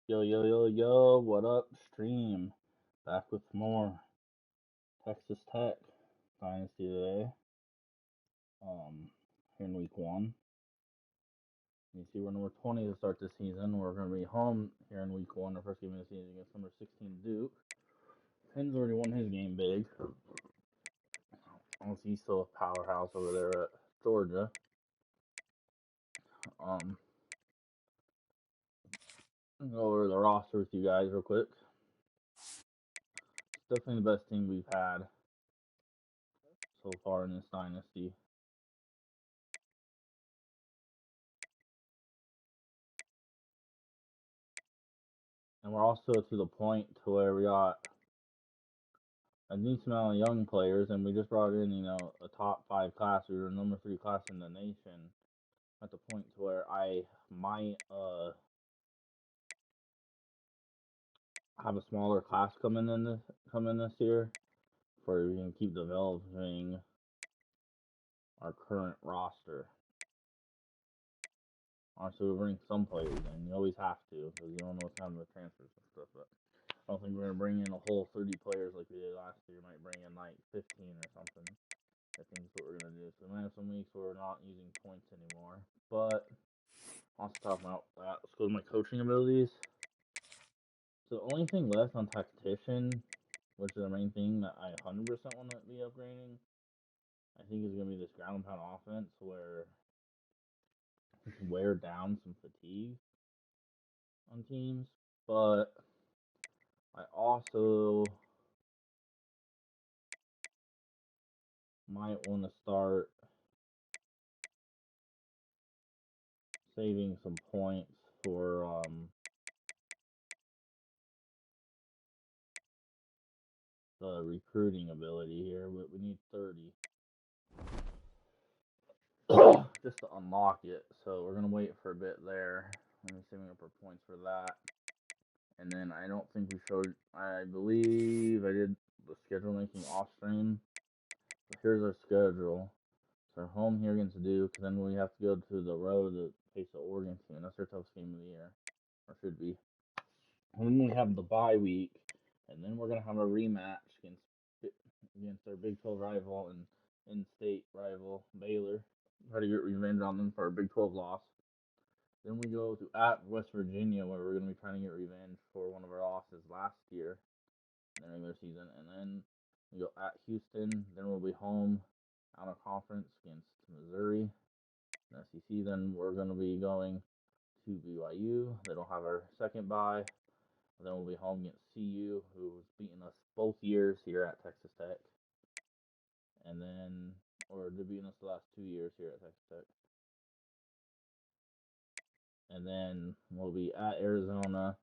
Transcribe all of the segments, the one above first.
Yo, yo, yo, yo, what up, stream? Back with more Texas Tech Dynasty today. Here in week one. You see, we're number 20 to start this season. We're going to be home here in week one, our first game of the season against number 16 Duke. Penn's already won his game big. Honestly, he's still a powerhouse over there at Georgia. Go over the roster with you guys real quick. It's definitely the best team we've had so far in this dynasty. And we're also to the point to where we got a decent amount of young players, and we just brought in, a top 5 class. We were number 3 class in the nation. At the point to where I might have a smaller class coming this year, for we can keep developing our current roster. Honestly, we'll bring some players in. You always have to, because you don't know what's happening with transfers and stuff. But I don't think we're gonna bring in a whole 30 players like we did last year. We might bring in like 15 or something. I think that's what we're gonna do. So we might have some weeks where we're not using points anymore. But I'll talk about that. Let's go to my coaching abilities. So the only thing left on tactician, which is the main thing that I 100% want to be upgrading, I think is gonna be this ground and pound offense where we can wear down some fatigue on teams. But I also might want to start saving some points for the recruiting ability here. But we need 30 just to unlock it. So we're gonna wait for a bit there. I'm saving up our points for that. And then I don't think we showed. I believe I did the schedule making off stream. So here's our schedule. So our home here against Duke. Then we have to go to the road to face the Oregon team. That's our toughest game of the year, or should be. And then we have the bye week, and then we're gonna have a rematch against our Big 12 rival and in-state rival Baylor. Try to get revenge on them for our Big 12 loss. Then we go to at West Virginia, where we're gonna be trying to get revenge for one of our losses last year in the regular season, and then we go at Houston. Then we'll be home out of conference against Missouri, in SEC. Then we're gonna be going to BYU. They don't have our second bye. Then we'll be home against CU, who's beaten us both years here at Texas Tech. And then, or they've beaten us the last 2 years here at Texas Tech. And then we'll be at Arizona,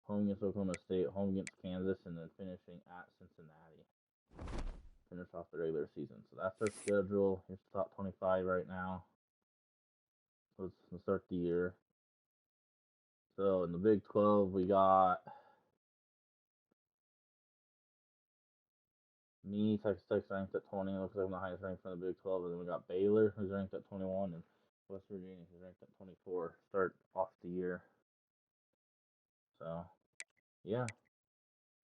home against Oklahoma State, home against Kansas, and then finishing at Cincinnati. Finish off the regular season. So that's our schedule. Here's the top 25 right now. Let's start the year. So in the Big 12, we got me, Texas Tech's ranked at 20. Looks like I'm the highest ranked from the Big 12. And then we got Baylor, who's ranked at 21, and West Virginia, who's ranked at 24. Start off the year. So, yeah.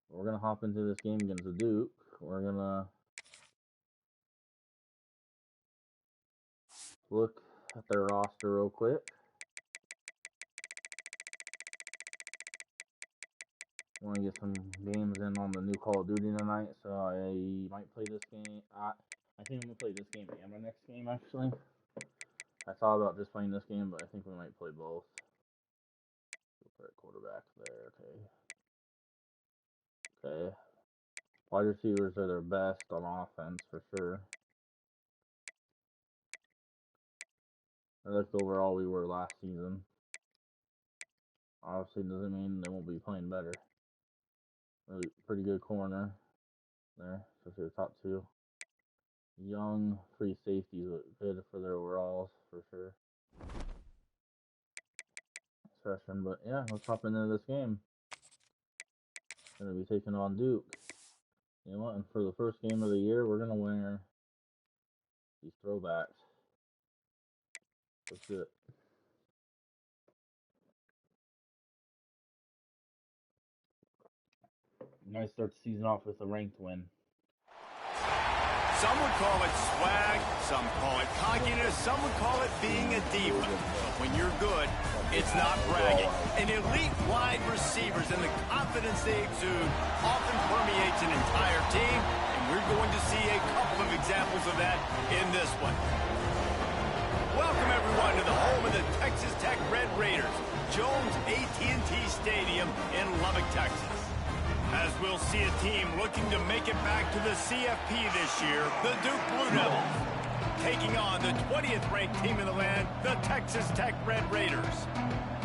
We're going to hop into this game against the Duke. We're going to look at their roster real quick. Want to get some games in on the new Call of Duty tonight, so I might play this game. I think I'm going to play this game and my next game, actually. I thought about just playing this game, but I think we might play both. We'll put a quarterback there, okay. Wide receivers are their best on offense, for sure. I looked overall we were last season. Obviously doesn't mean they won't be playing better. Really pretty good corner there, especially the top 2. Young free safeties look good for their overalls, for sure. Session, but yeah, let's hop into this game. Gonna be taking on Duke. You know what? And for the first game of the year, we're gonna wear these throwbacks. Let's do it. Nice start the season off with a ranked win. Some would call it swag, some call it cockiness, some would call it being a diva. But when you're good, it's not bragging. And elite wide receivers and the confidence they exude often permeates an entire team, and we're going to see a couple of examples of that in this one. Welcome, everyone, to the home of the Texas Tech Red Raiders, Jones AT&T Stadium in Lubbock, Texas. As we'll see a team looking to make it back to the CFP this year, the Duke Blue Devils, taking on the 20th ranked team in the land, the Texas Tech Red Raiders.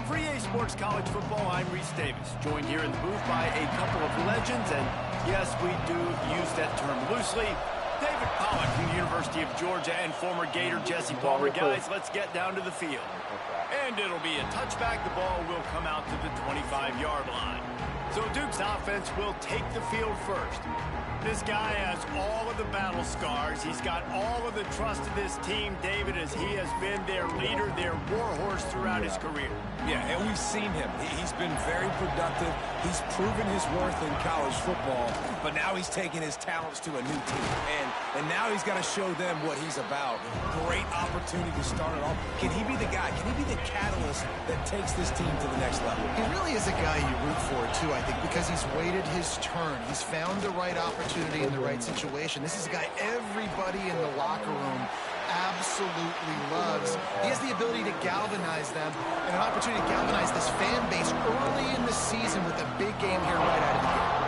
For EA Sports College Football, I'm Reese Davis, joined here in the booth by a couple of legends, and yes, we do use that term loosely. David Pollack from the University of Georgia and former Gator Jesse Palmer. Guys, let's get down to the field. And it'll be a touchback. The ball will come out to the 25-yard line. So Duke's offense will take the field first. This guy has all of the battle scars. He's got all of the trust of this team, David, as he has been their leader, their warhorse throughout his career. Yeah, and we've seen him. He's been very productive. He's proven his worth in college football, but now he's taking his talents to a new team. And now he's got to show them what he's about. Great opportunity to start it off. Can he be the guy? Can he be the catalyst that takes this team to the next level? He really is a guy you root for, too, I think, because he's waited his turn. He's found the right opportunity in the right situation. This is a guy everybody in the locker room absolutely loves. He has the ability to galvanize them and an opportunity to galvanize this fan base early in the season with a big game here right out of the gate.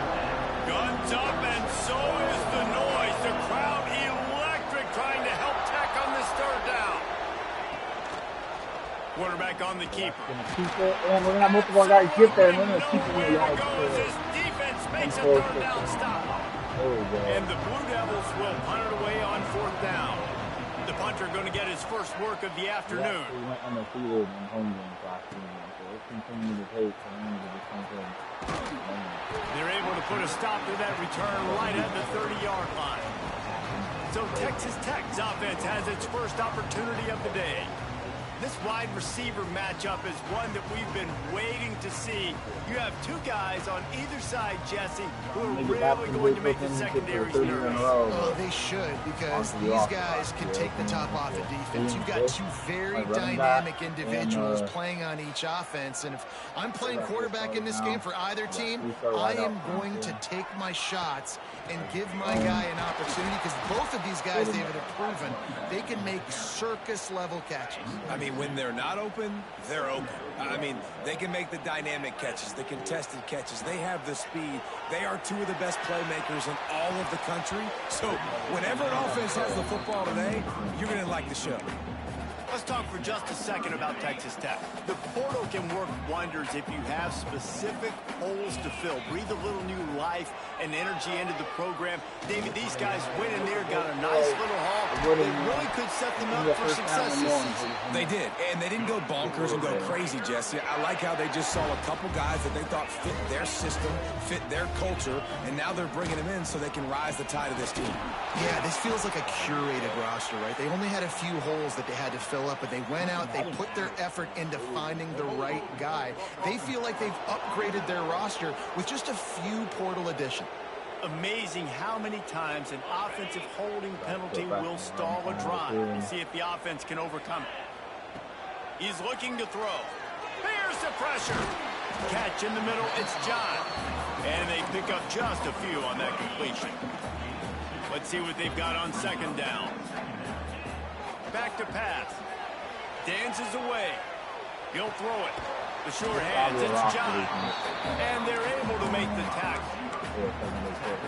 Guns up, and so is the noise. The crowd electric, trying to help Tech on this third down. Quarterback on the keeper. Keep it, and we're going to have multiple guys get there, and we're going to keep it in the yard. This defense makes a third down stop. And the Blue Devils will punt it away on fourth down. The punter going to get his first work of the afternoon. We went undefeated in home games last season, so let's continue to take and we need to just They're able to put a stop to that return right at the 30-yard line. So Texas Tech's offense has its first opportunity of the day. This wide receiver matchup is one that we've been waiting to see. You have two guys on either side, Jesse, who are really going to make the secondaries nervous. Well, they should, because these guys can take the top off of defense. You've got two very dynamic individuals playing on each offense, and if I'm playing quarterback in this game for either team, I am going to take my shots and give my guy an opportunity, because both of these guys, David, have proven they can make circus-level catches. I mean, when they're not open, they're open. I mean, they can make the dynamic catches, the contested catches. They have the speed. They are two of the best playmakers in all of the country. So whenever an offense has the football today, you're going to like the show. Let's talk for just a second about Texas Tech. The portal can work wonders if you have specific holes to fill. Breathe a little new life and energy into the program. David, these guys went in there, got a nice little haul. They really could set them up for success this season. They did, and they didn't go bonkers and go crazy, Jesse. I like how they just saw a couple guys that they thought fit their system, fit their culture, and now they're bringing them in so they can rise the tide of this team. Yeah, this feels like a curated roster, right? They only had a few holes that they had to fill up, but they went out, they put their effort into finding the right guy. They feel like they've upgraded their roster with just a few portal additions. Amazing how many times an offensive holding penalty will stall a drive. We'll see if the offense can overcome it. He's looking to throw. Here's the pressure. Catch in the middle, it's John. And they pick up just a few on that completion. Let's see what they've got on second down. Back to pass. Dances away. He'll throw it. The short hands, it's John. And they're able to make the tackle.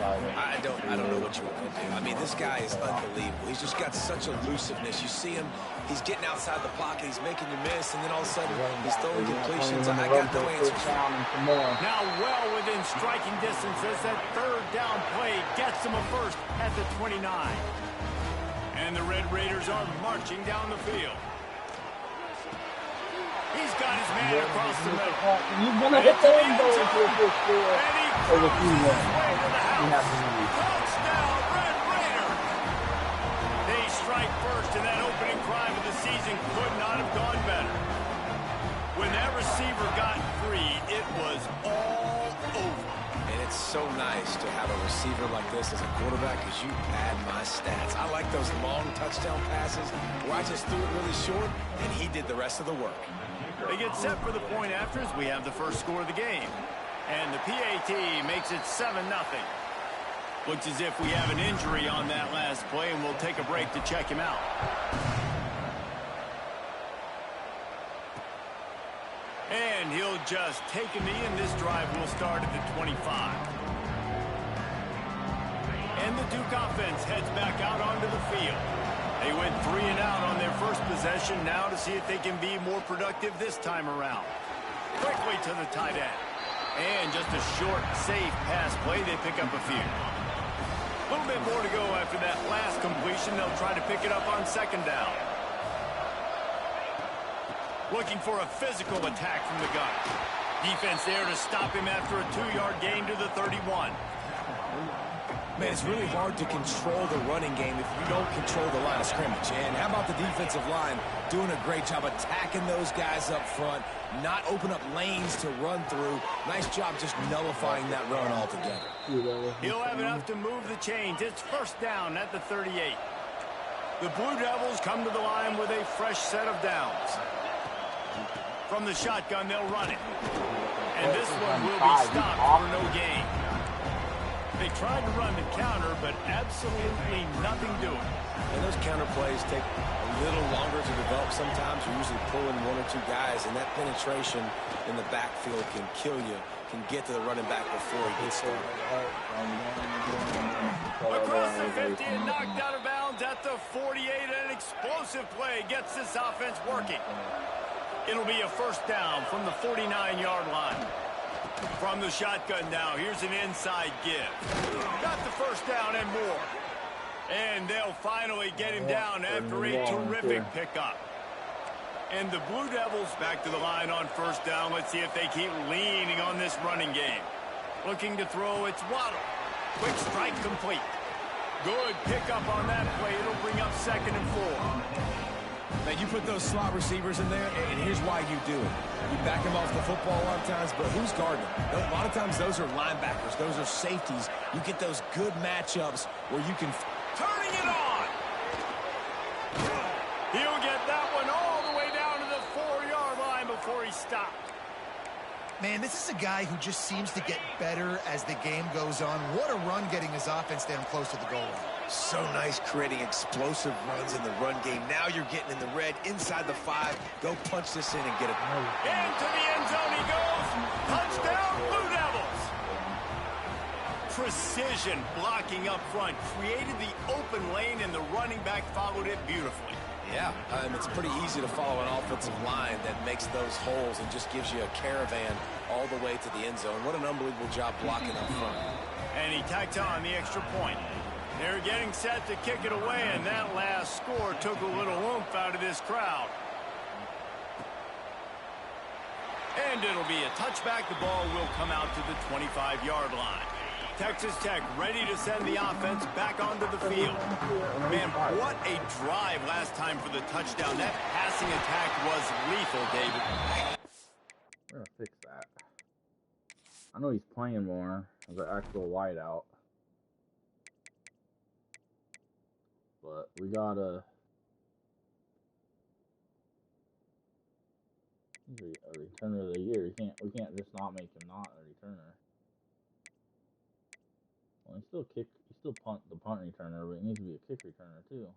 I don't know what you want to do. I mean, this guy is unbelievable. He's just got such elusiveness. You see him, he's getting outside the pocket, he's making you miss, and then all of a sudden he's throwing completions. I got no answers. Now well within striking distance as that third down play gets him a first at the 29. And the Red Raiders are marching down the field. He's got his man across the middle. He's going to hit the end goal into the first score. And he throws his way to the house. Touchdown, Red Raider. They strike first, and that opening drive of the season could not have gone better. When that receiver got free, it was all over. And it's so nice to have a receiver like this as a quarterback because you pad my stats. I like those long touchdown passes where I just threw it really short and he did the rest of the work. They get set for the point afters. We have the first score of the game. And the PAT makes it 7-0. Looks as if we have an injury on that last play, and we'll take a break to check him out. And he'll just take a knee, and this drive will start at the 25. And the Duke offense heads back out onto the field. They went 3 and out on their first possession, now to see if they can be more productive this time around. Quickly to the tight end. And just a short, safe pass play, they pick up a few. A little bit more to go after that last completion. They'll try to pick it up on second down. Looking for a physical attack from the gun. Defense there to stop him after a 2-yard gain to the 31. Man, it's really hard to control the running game if you don't control the line of scrimmage. And how about the defensive line doing a great job attacking those guys up front, not open up lanes to run through. Nice job just nullifying that run altogether. He'll have enough to move the chains. It's first down at the 38. The Blue Devils come to the line with a fresh set of downs. From the shotgun, they'll run it. And this one will be stopped for no gain. They tried to run the counter, but absolutely nothing doing. And those counter plays take a little longer to develop sometimes. You're usually pulling 1 or 2 guys, and that penetration in the backfield can kill you, can get to the running back before he gets started. Across the 50 and knocked out of bounds at the 48. An explosive play gets this offense working. It'll be a first down from the 49-yard line. From the shotgun now, here's an inside give. Got the first down and more. And they'll finally get him down after a terrific pickup. And the Blue Devils back to the line on first down. Let's see if they keep leaning on this running game. Looking to throw, it's Waddle. Quick strike complete. Good pickup on that play. It'll bring up 2nd and 4. Man, you put those slot receivers in there, and here's why you do it. You back them off the football a lot of times, but who's guarding them? A lot of times those are linebackers. Those are safeties. You get those good matchups where you can... Turning it on! He'll get that one all the way down to the 4-yard line before he stopped. Man, this is a guy who just seems to get better as the game goes on. What a run getting his offense down close to the goal line. So nice creating explosive runs in the run game. Now you're getting in the red inside the 5. Go punch this in and get it. Into the end zone he goes. Touchdown, Blue Devils. Precision blocking up front. Created the open lane, and the running back followed it beautifully. Yeah, it's pretty easy to follow an offensive line that makes those holes and just gives you a caravan all the way to the end zone. What an unbelievable job blocking up front. And he tacked on the extra point. They're getting set to kick it away, and that last score took a little oomph out of this crowd. And it'll be a touchback. The ball will come out to the 25-yard line. Texas Tech ready to send the offense back onto the field. Man, what a drive last time for the touchdown. That passing attack was lethal, David. We're going to fix that. I know he's playing more as an actual wideout. But we gotta... He's a returner of the year. We can't just not make him not a returner. Well, he still punt the punt returner, but he needs to be a kick returner too.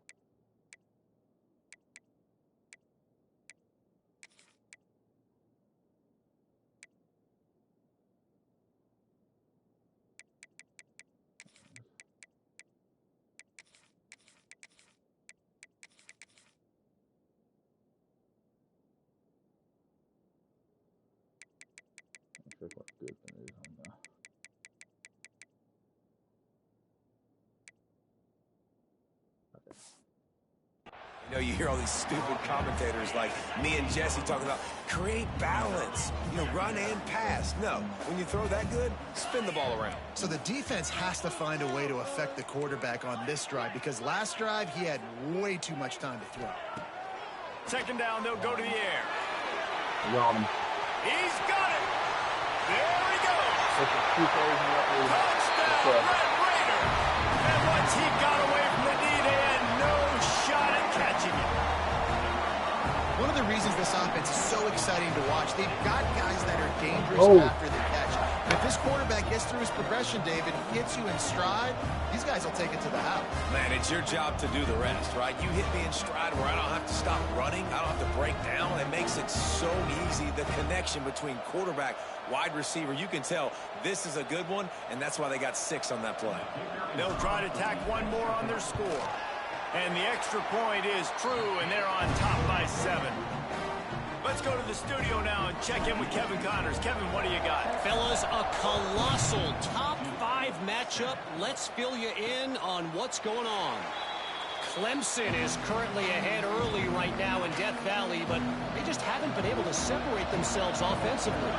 Check what good it is on the... You know, you hear all these stupid commentators like me and Jesse talking about create balance, run and pass. No, when you throw that good, spin the ball around. So the defense has to find a way to affect the quarterback on this drive because last drive he had way too much time to throw. Second down, they'll go to the air. Got him. He's got it. There he goes. Touchdown, Red Raider! And once he got away from the knee, they had no shot at catching it. One of the reasons this offense is so exciting to watch, they've got guys that are dangerous after the catch. And if this quarterback gets through his progression, David, hits you in stride, these guys will take it to the house. Man, it's your job to do the rest, right? You hit me in stride where I don't have to stop running. I don't have to break down. It makes it so easy. The connection between quarterback, wide receiver, you can tell this is a good one, and that's why they got 6 on that play. They'll try to tack one more on their score. And the extra point is true, and they're on top by 7. Let's go to the studio now and check in with Kevin Connors. Kevin, what do you got? Fellas, a colossal top 5 matchup. Let's fill you in on what's going on. Clemson is currently ahead early right now in Death Valley, but they just haven't been able to separate themselves offensively.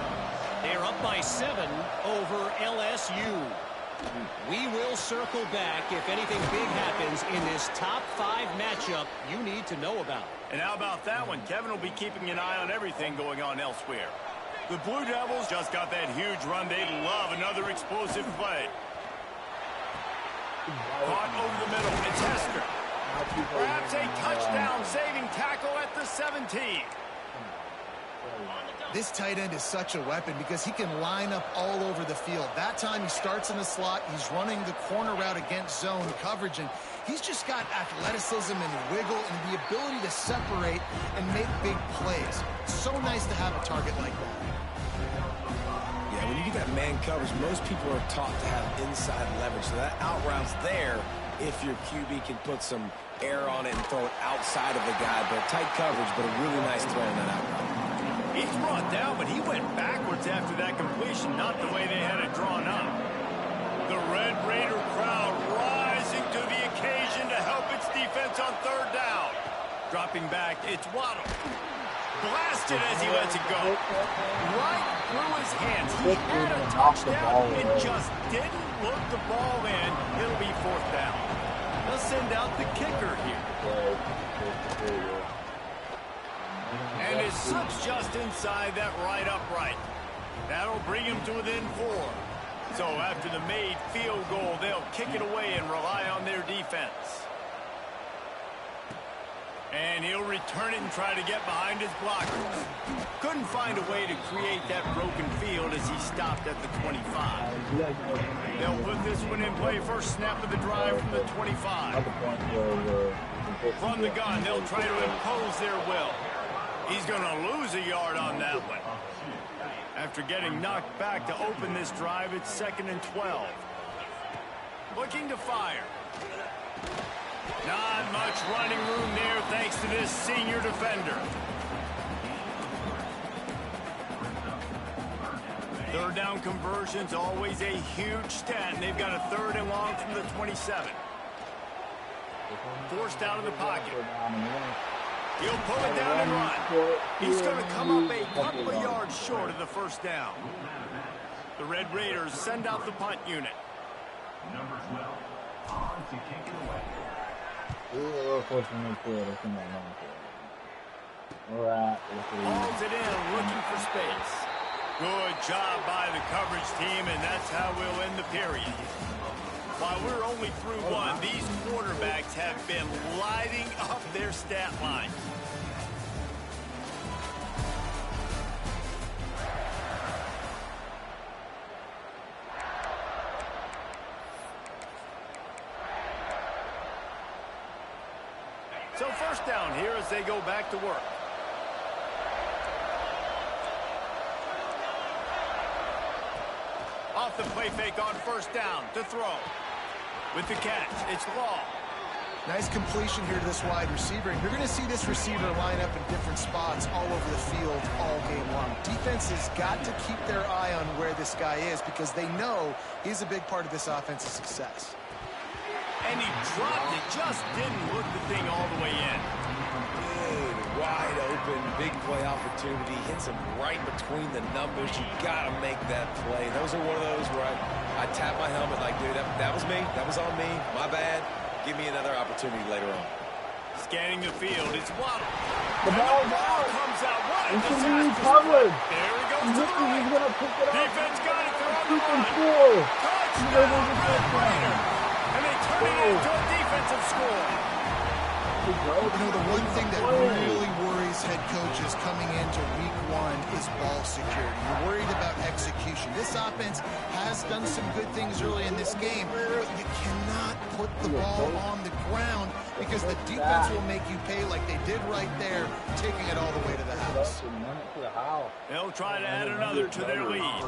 They're up by 7 over LSU. We will circle back if anything big happens in this top 5 matchup you need to know about. And how about that one? Kevin will be keeping an eye on everything going on elsewhere. The Blue Devils just got that huge run. They love another explosive play. Caught over the middle. It's Hester. Perhaps a touchdown-saving tackle at the 17. This tight end is such a weapon because he can line up all over the field. That time he starts in the slot. He's running the corner route against zone coverage, and he's just got athleticism and wiggle and the ability to separate and make big plays. So nice to have a target like that. Yeah, when you get that man coverage, most people are taught to have inside leverage. So that out route's there if your QB can put some air on it and throw it outside of the guy. But tight coverage, but a really nice throw on that out route. He's brought down, but he went backwards after that completion, not the way they had it drawn up. The Red Raider crowd rising to the occasion to help its defense on 3rd down. Dropping back, it's Waddle. Blasted as he lets it go. Right through his hands. He had a touchdown and just didn't look the ball in. It'll be 4th down. They'll send out the kicker here. And it slips just inside that right upright. That'll bring him to within 4. So after the made field goal, they'll kick it away and rely on their defense. And he'll return it and try to get behind his blockers. Couldn't find a way to create that broken field as he stopped at the 25. They'll put this one in play. First snap of the drive from the 25. From the gun, they'll try to impose their will. He's going to lose a yard on that one. After getting knocked back to open this drive, it's 2nd and 12. Looking to fire. Not much running room there thanks to this senior defender. 3rd down conversion's always a huge stat, and they've got a 3rd and long from the 27. Forced out of the pocket. He'll pull it down and run. He's going to come up a couple of yards short of the 1st down. The Red Raiders send out the punt unit. Number 12, on to kick it away. Hauls it in, looking for space. Good job by the coverage team, and that's how we'll end the period. While we're only through 1, these quarterbacks have been lighting up their stat line. So 1st down here as they go back to work. Off the play fake on 1st down to throw. With the catch, it's Law. Nice completion here to this wide receiver. And you're going to see this receiver line up in different spots all over the field all game long. Defense has got to keep their eye on where this guy is because they know he's a big part of this offense's success. And he dropped it, just didn't look the thing all the way in. Good, wide open, big play opportunity. Hits him right between the numbers. You got to make that play. Those are one of those where I tap my helmet like, dude, that was me. That was on me. My bad. Give me another opportunity later on. Scanning the field, it's Waddle. The ball Comes out. What a It's gonna disaster. be covered. There he goes to the He's right. gonna pick it up. Defense got it. They're on the He can run. score. Touchdown, Red Raider. And they turn it into a defensive score. You know, the one thing that really worries head coaches coming into week 1 is ball security. You're worried about execution. This offense has done some good things early in this game, but you cannot put the ball on the ground because the defense will make you pay like they did right there, taking it all the way to the house. They'll try to add another to their lead.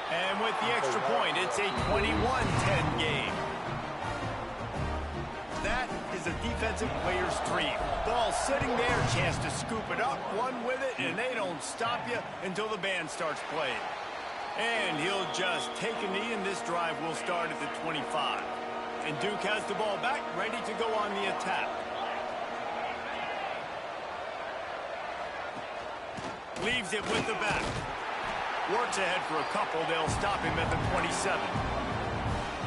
And with the extra point, it's a 21-10 game. That is a defensive player's dream. Ball sitting there, chance to scoop it up, run with it, and they don't stop you until the band starts playing. And he'll just take a knee, and this drive will start at the 25. And Duke has the ball back, ready to go on the attack. Leaves it with the back. Works ahead for a couple. They'll stop him at the 27.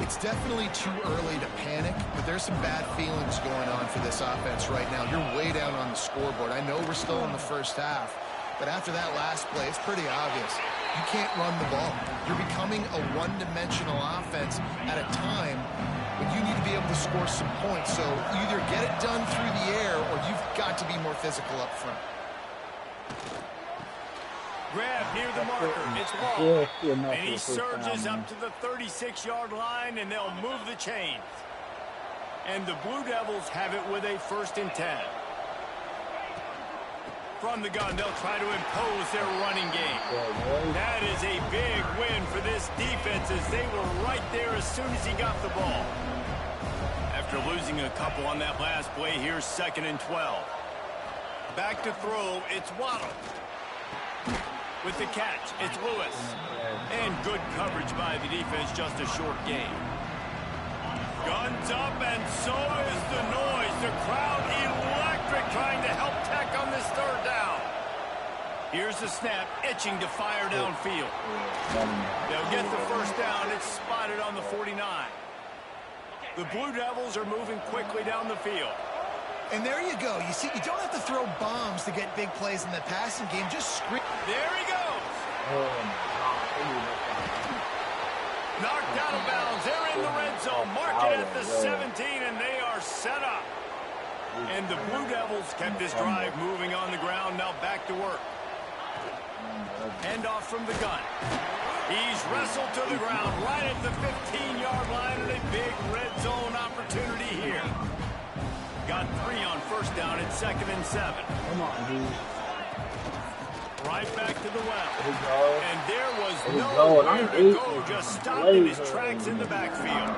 It's definitely too early to panic, but there's some bad feelings going on for this offense right now. You're way down on the scoreboard. I know we're still in the first half, but after that last play, it's pretty obvious. You can't run the ball. You're becoming a one-dimensional offense at a time when you need to be able to score some points. So either get it done through the air or you've got to be more physical up front. Grab near the marker. It's Wall. And he surges up to the 36-yard line, and they'll move the chains. And the Blue Devils have it with a 1st and 10. From the gun, they'll try to impose their running game. That is a big win for this defense as they were right there as soon as he got the ball. After losing a couple on that last play, here's 2nd and 12. Back to throw, it's Waddle. With the catch, it's Lewis. And good coverage by the defense, just a short game. Guns up, and so is the noise. The crowd electric, trying to help Tech on this 3rd down. Here's the snap, itching to fire downfield. They'll get the 1st down. It's spotted on the 49. The Blue Devils are moving quickly down the field. And there you go. You see, you don't have to throw bombs to get big plays in the passing game. Just scream. There he goes. Knocked out of bounds. They're in the red zone. Mark it at the 17, and they are set up. And the Blue Devils kept this drive moving on the ground. Now back to work. Handoff from the gun. He's wrestled to the ground right at the 15-yard line, and a big red zone opportunity here. Got 3 on 1st down at 2nd and 7. Come on, dude. Right back to the well. And there was nowhere to go. Just stopped in his tracks in the backfield.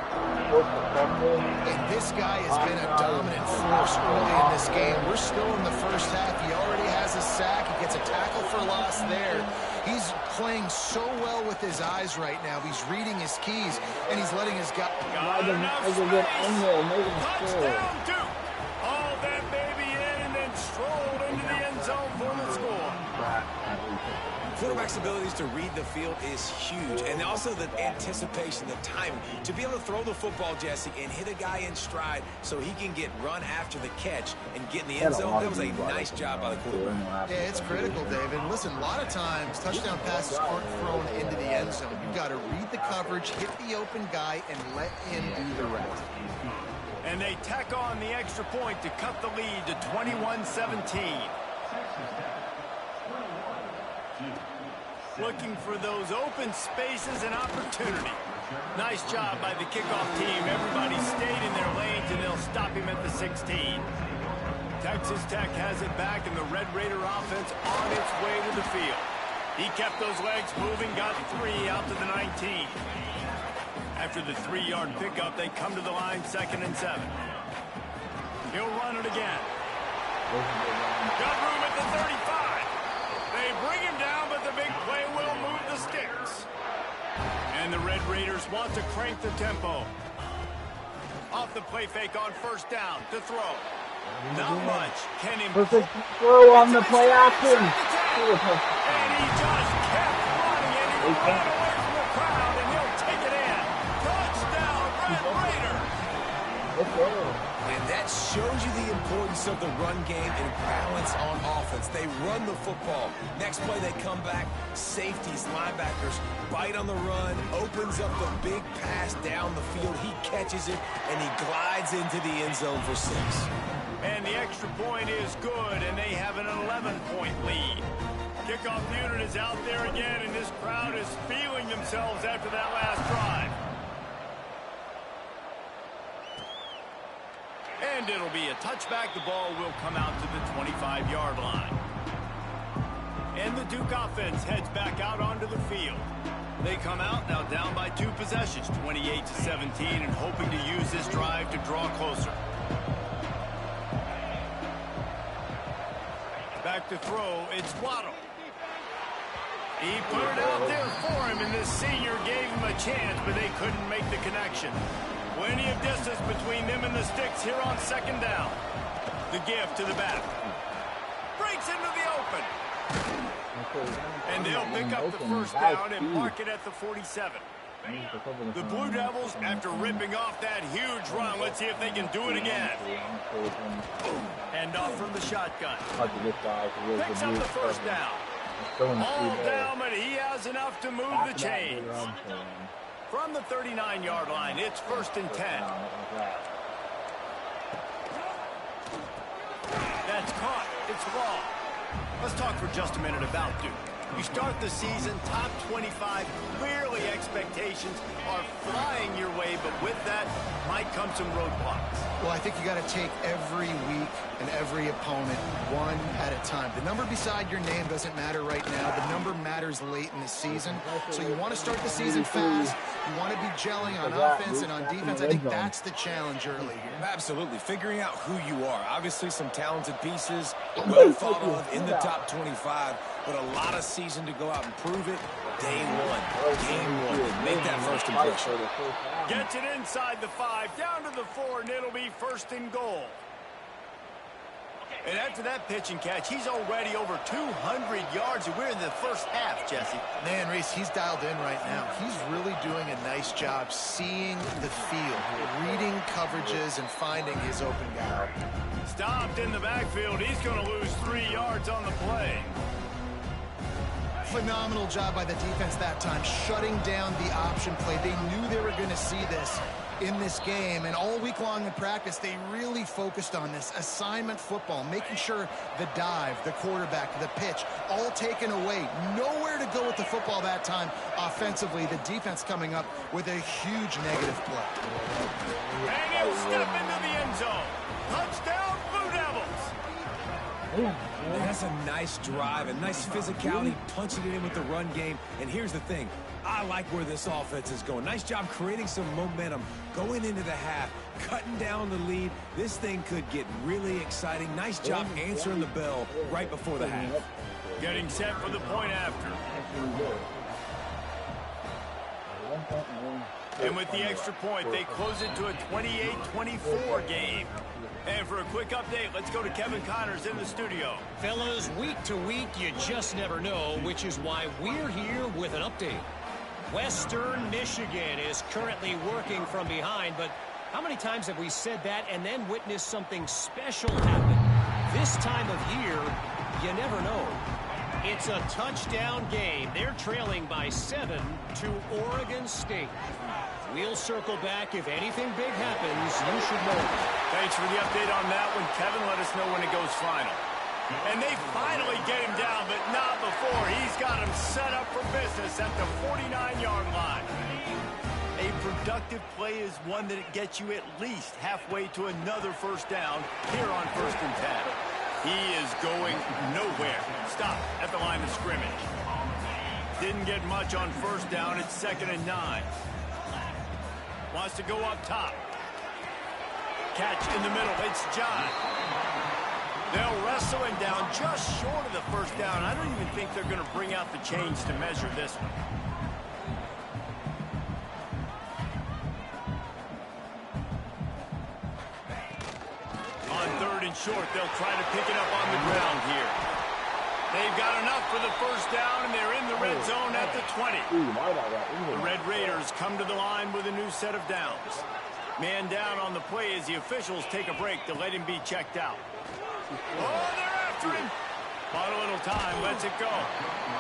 And this guy has been a dominant force early in this game. We're still in the first half. He already has a sack. He gets a tackle for loss there. He's playing so well with his eyes right now. He's reading his keys, and he's letting his guy. Got enough space. Touchdown, Duke. All that baby in, and then strolled into the end zone for the score. Quarterback's abilities to read the field is huge, and also the anticipation, the timing. To be able to throw the football, Jesse, and hit a guy in stride so he can get run after the catch and get in the end zone, that was a nice job by the quarterback. Yeah, it's critical, David. Listen, a lot of times, touchdown passes aren't thrown into the end zone. You've got to read the coverage, hit the open guy, and let him do the rest. And they tack on the extra point to cut the lead to 21-17. Looking for those open spaces and opportunity. Nice job by the kickoff team. Everybody stayed in their lanes, and they'll stop him at the 16. Texas Tech has it back, and the Red Raider offense on its way to the field. He kept those legs moving, got 3 out to the 19. After the 3-yard pickup, they come to the line, 2nd and 7. He'll run it again. Got room at the 35. They bring him down, but the big play will move the sticks. And the Red Raiders want to crank the tempo. Off the play fake on 1st down to throw. Not much. Can him Perfect throw on the play action. And he just kept running, and he ran away from the crowd, and he'll take it in. Touchdown, Red Raiders. And of the run game and balance on offense. They run the football. Next play, they come back. Safeties, linebackers, bite on the run, opens up the big pass down the field. He catches it, and he glides into the end zone for 6. And the extra point is good, and they have an 11-point lead. Kickoff unit is out there again, and this crowd is feeling themselves after that last drive. And it'll be a touchback. The ball will come out to the 25-yard line. And the Duke offense heads back out onto the field. They come out now down by 2 possessions, 28-17, and hoping to use this drive to draw closer. Back to throw, it's Waddle. He put it out there for him, and this senior gave him a chance, but they couldn't make the connection. Plenty of distance between them and the sticks here on 2nd down. The give to the back. Breaks into the open. And they'll pick up the 1st down and mark it at the 47. The Blue Devils, after ripping off that huge run, let's see if they can do it again. And off from the shotgun. Picks up the 1st down. All down, but he has enough to move the chains. From the 39-yard line, it's 1st and 10. That's caught. It's long. Let's talk for just a minute about Duke. You start the season top 25. Clearly expectations are flying your way, but with that might come some roadblocks. Well, I think you got to take every week and every opponent one at a time. The number beside your name doesn't matter right now. The number matters late in the season. So you want to start the season fast. You want to be gelling on offense and on defense. I think that's the challenge early here. Absolutely. Figuring out who you are. Obviously some talented pieces, well thought of in the top 25, but a lot of season to go out and prove it. Day 1, game 1. Make that first impression. Gets it inside the 5, down to the 4, and it'll be 1st and goal. And after that pitch and catch, he's already over 200 yards, and we're in the first half, Jesse. Man, Reese, he's dialed in right now. He's really doing a nice job seeing the field, reading coverages, and finding his open guy. Stopped in the backfield. He's going to lose 3 yards on the play. Phenomenal job by the defense that time, shutting down the option play. They knew they were going to see this in this game, and all week long in practice, they really focused on this assignment football, making sure the dive, the quarterback, the pitch, all taken away. Nowhere to go with the football that time offensively. The defense coming up with a huge negative play. And he'll step into the end zone. Touchdown, Blue Devils. That's a nice drive, a nice physicality, punching it in with the run game. And here's the thing. I like where this offense is going. Nice job creating some momentum going into the half, cutting down the lead. This thing could get really exciting. Nice job answering the bell right before the half. Getting set for the point after. And with the extra point, they close it to a 28-24 game. And for a quick update, let's go to Kevin Connors in the studio. Fellas, week to week, you just never know, which is why we're here with an update. Western Michigan is currently working from behind, but how many times have we said that and then witnessed something special happen? This time of year, you never know. It's a touchdown game. They're trailing by 7 to Oregon State. We'll circle back. If anything big happens, you should know. Thanks for the update on that one, Kevin. Let us know when it goes final. And they finally get him down, but not before. He's got him set up for business at the 49-yard line. A productive play is one that gets you at least halfway to another first down here on 1st and 10. He is going nowhere. Stop at the line of scrimmage. Didn't get much on 1st down. It's 2nd and 9. Wants to go up top. Catch in the middle. It's John. They'll wrestle him down just short of the 1st down. I don't even think they're going to bring out the chains to measure this one. On 3rd and short, they'll try to pick it up on the ground here. They've got enough for the 1st down, and they're in the red zone at the 20. The Red Raiders come to the line with a new set of downs. Man down on the play as the officials take a break to let him be checked out. Oh, they're after him. Bought a little time, lets it go.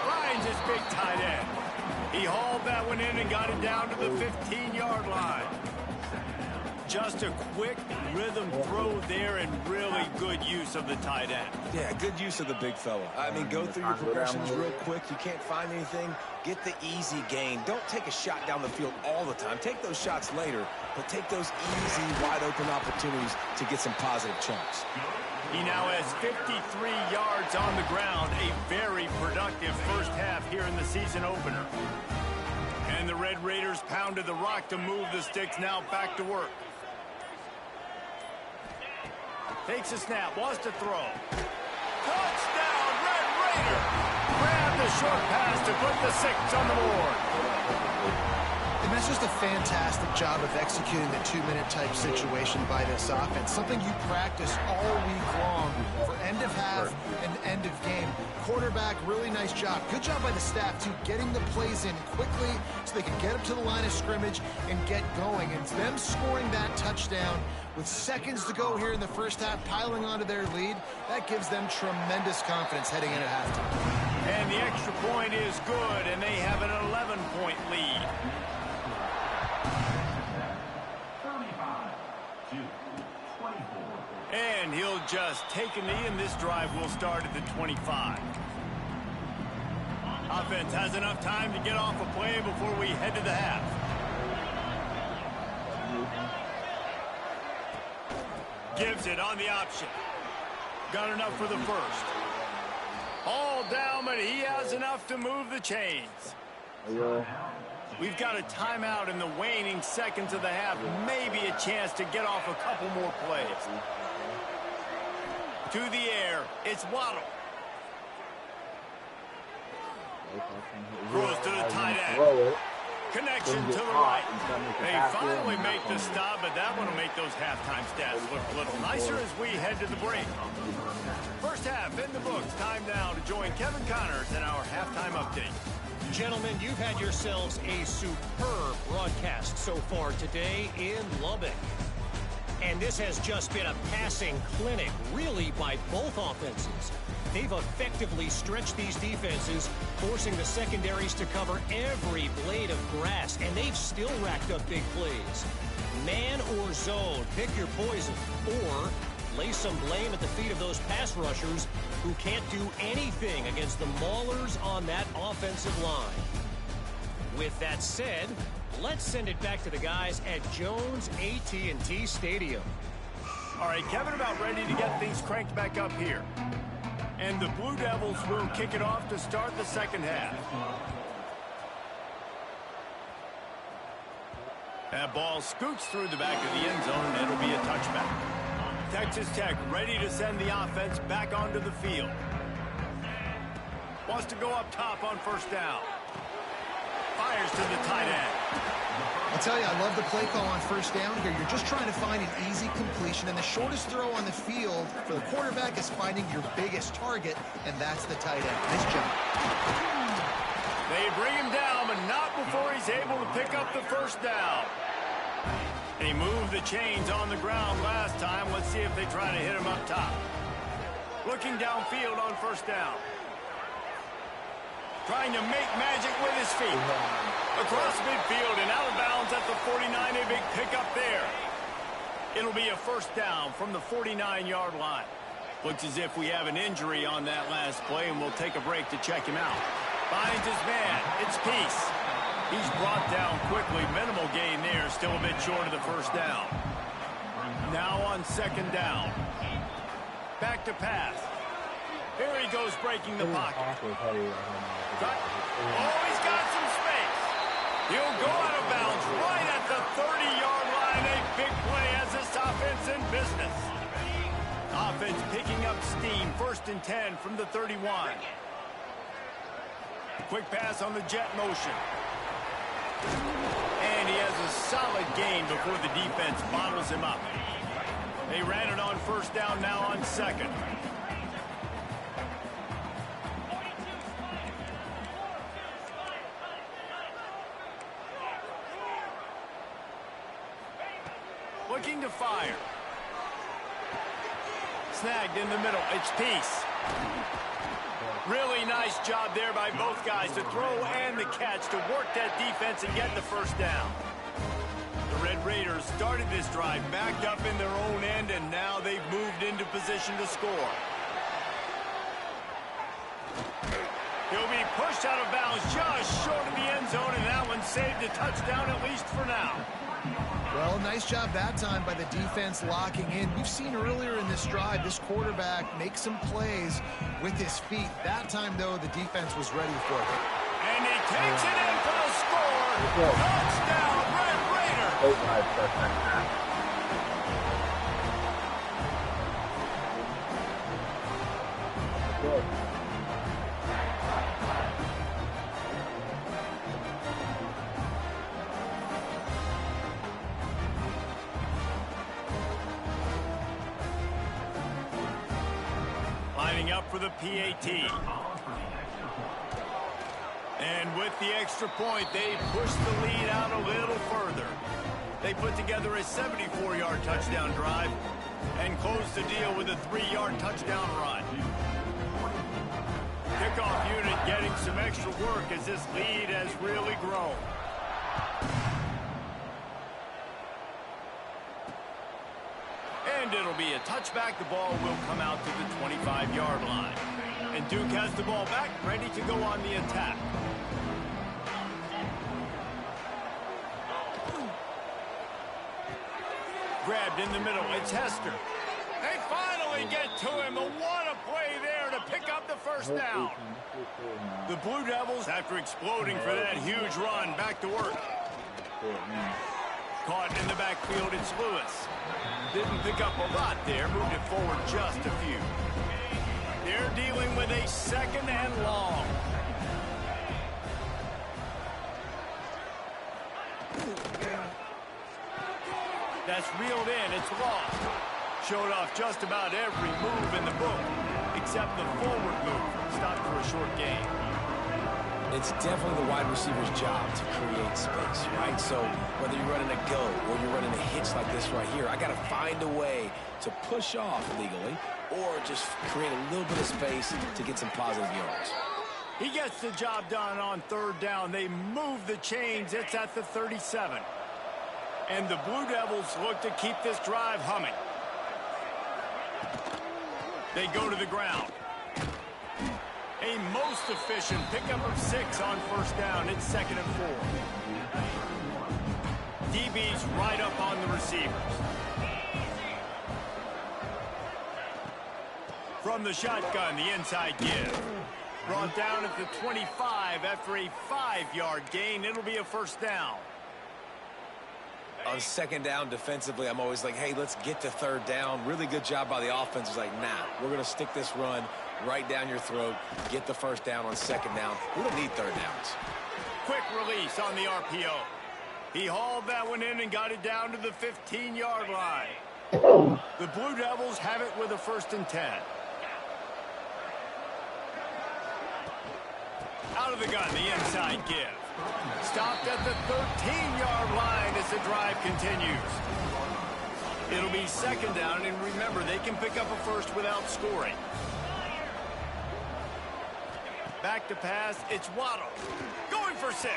Finds his big tight end. He hauled that one in and got it down to the 15-yard line. Just a quick rhythm throw there and really good use of the tight end. Yeah, good use of the big fella. I mean, go through your progressions real quick. You can't find anything. Get the easy gain. Don't take a shot down the field all the time. Take those shots later, but take those easy, wide-open opportunities to get some positive chunks. He now has 53 yards on the ground. A very productive first half here in the season opener. And the Red Raiders pounded the rock to move the sticks. Now back to work. Takes a snap, wants to throw. Touchdown, Red Raider! Grab the short pass to put the 6 on the board. And that's just a fantastic job of executing the 2-minute type situation by this offense. Something you practice all week long for end of half and end of game. Quarterback, really nice job. Good job by the staff, too, getting the plays in quickly so they can get up to the line of scrimmage and get going. And them scoring that touchdown with seconds to go here in the first half, piling onto their lead, that gives them tremendous confidence heading into halftime. And the extra point is good, and they have an 11-point lead. 35-24. And he'll just take a knee, and this drive will start at the 25. Offense has enough time to get off a play before we head to the half. Gives it on the option. Got enough for the first. All down, but he has enough to move the chains. We've got a timeout in the waning seconds of the half. Maybe a chance to get off a couple more plays. To the air, it's Waddle. Throws to the tight end. Connection to the right. They finally make the stop, but that one will make those halftime stats look a little nicer as we head to the break. First half in the books. Time now to join Kevin Connors in our halftime update. Gentlemen, you've had yourselves a superb broadcast so far today in Lubbock. And this has just been a passing clinic, really, by both offenses. They've effectively stretched these defenses, forcing the secondaries to cover every blade of grass, and they've still racked up big plays. Man or zone, pick your poison, or lay some blame at the feet of those pass rushers who can't do anything against the maulers on that offensive line. With that said, let's send it back to the guys at Jones AT&T Stadium. All right, Kevin, about ready to get things cranked back up here. And the Blue Devils will kick it off to start the second half. That ball scoots through the back of the end zone, and it'll be a touchback. Texas Tech ready to send the offense back onto the field. Wants to go up top on first down. Fires to the tight end. I'll tell you, I love the play call on first down here. You're just trying to find an easy completion, and the shortest throw on the field for the quarterback is finding your biggest target, and that's the tight end. Nice job. They bring him down, but not before he's able to pick up the first down. They moved the chains on the ground last time. Let's see if they try to hit him up top. Looking downfield on first down. Trying to make magic with his feet. Across midfield and out of bounds at the 49. A big pickup there. It'll be a first down from the 49-yard line. Looks as if we have an injury on that last play, and we'll take a break to check him out. Finds his man. It's Peace. He's brought down quickly. Minimal gain there. Still a bit short of the first down. Now on second down. Back to pass. Here he goes breaking the pocket. Oh, he's got some space. He'll go out of bounds right at the 30-yard line. A big play as this offense in business. Offense picking up steam. First and 10 from the 31. Quick pass on the jet motion. And he has a solid gain before the defense bottles him up. They ran it on first down, now on second. Looking to fire. snagged in the middle. It's Peace. Really nice job there by both guys, the throw and the catch, to work that defense and get the first down. The Red Raiders started this drive backed up in their own end, and now they've moved into position to score. He'll be pushed out of bounds just short of the end zone, and that one saved a touchdown at least for now. Well, nice job that time by the defense locking in. We've seen earlier in this drive this quarterback make some plays with his feet. That time, though, the defense was ready for it. And he takes it in for the score. Touchdown, Red Raider. Lining up for the PAT. And with the extra point, they push the lead out a little further. They put together a 74-yard touchdown drive and close the deal with a 3-yard touchdown run. Kickoff unit getting some extra work as this lead has really grown. And it'll be a touchback. The ball will come out to the 25-yard line. And Duke has the ball back, ready to go on the attack. Grabbed in the middle. It's Hester. They finally get to him. What a play there to pick up the first down. The Blue Devils, after exploding for that huge run, back to work. Caught in the backfield, it's Lewis. Didn't pick up a lot there, moved it forward just a few. They're dealing with a 2nd and long. That's reeled in, it's lost. Showed off just about every move in the book, except the forward move. Stopped for a short gain. It's definitely the wide receiver's job to create space, right? So whether you're running a go or you're running a hitch like this right here, I got to find a way to push off legally or just create a little bit of space to get some positive yards. He gets the job done on 3rd down. They move the chains. It's at the 37. And the Blue Devils look to keep this drive humming. They go to the ground. A most efficient pickup of 6 on 1st down. It's 2nd and 4. DB's right up on the receivers. From the shotgun, the inside give. Brought down at the 25 after a 5-yard gain. It'll be a 1st down. On 2nd down defensively, I'm always like, hey, let's get to 3rd down. Really good job by the offense. It's like, nah, we're going to stick this run right down your throat, get the 1st down on 2nd down. We don't need 3rd downs. Quick release on the RPO. He hauled that one in and got it down to the 15-yard line. The Blue Devils have it with a 1st and 10. Out of the gun, the inside give. Stopped at the 13-yard line as the drive continues. It'll be 2nd down, and remember, they can pick up a 1st without scoring. Back to pass, it's Waddle. Going for 6.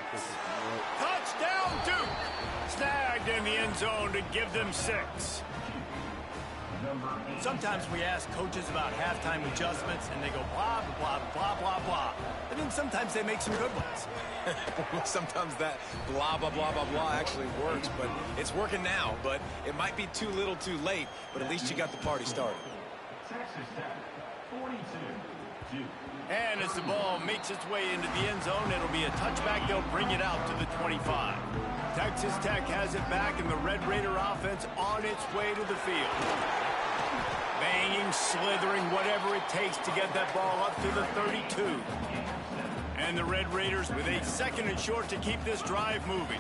Touchdown, Duke. Snagged in the end zone to give them 6. Sometimes we ask coaches about halftime adjustments, and they go blah, blah, blah, blah, blah. And then sometimes they make some good ones. Sometimes that blah, blah, blah, blah, blah actually works, but it's working now. But it might be too little too late, but at least you got the party started. Texas Tech, 42. And as the ball makes its way into the end zone, it'll be a touchback. They'll bring it out to the 25. Texas Tech has it back, and the Red Raider offense on its way to the field. Banging, slithering, whatever it takes to get that ball up to the 32. And the Red Raiders with a 2nd and short to keep this drive moving.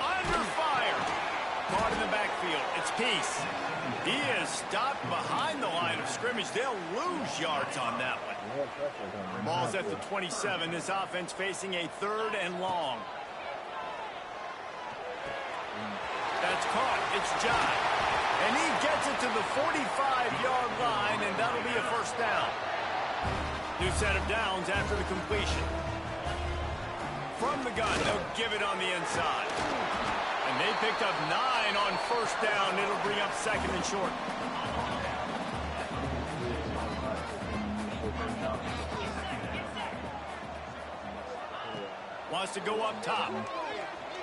Under fire. Caught in the backfield. It's Peace. He is stopped behind the line of scrimmage. They'll lose yards on that one. Ball's at the 27. This offense facing a 3rd and long. That's caught. It's Jai. And he gets it to the 45-yard line, and that'll be a first down. New set of downs after the completion. From the gun, they'll give it on the inside. And they picked up 9 on first down. It'll bring up second and short. Wants to go up top.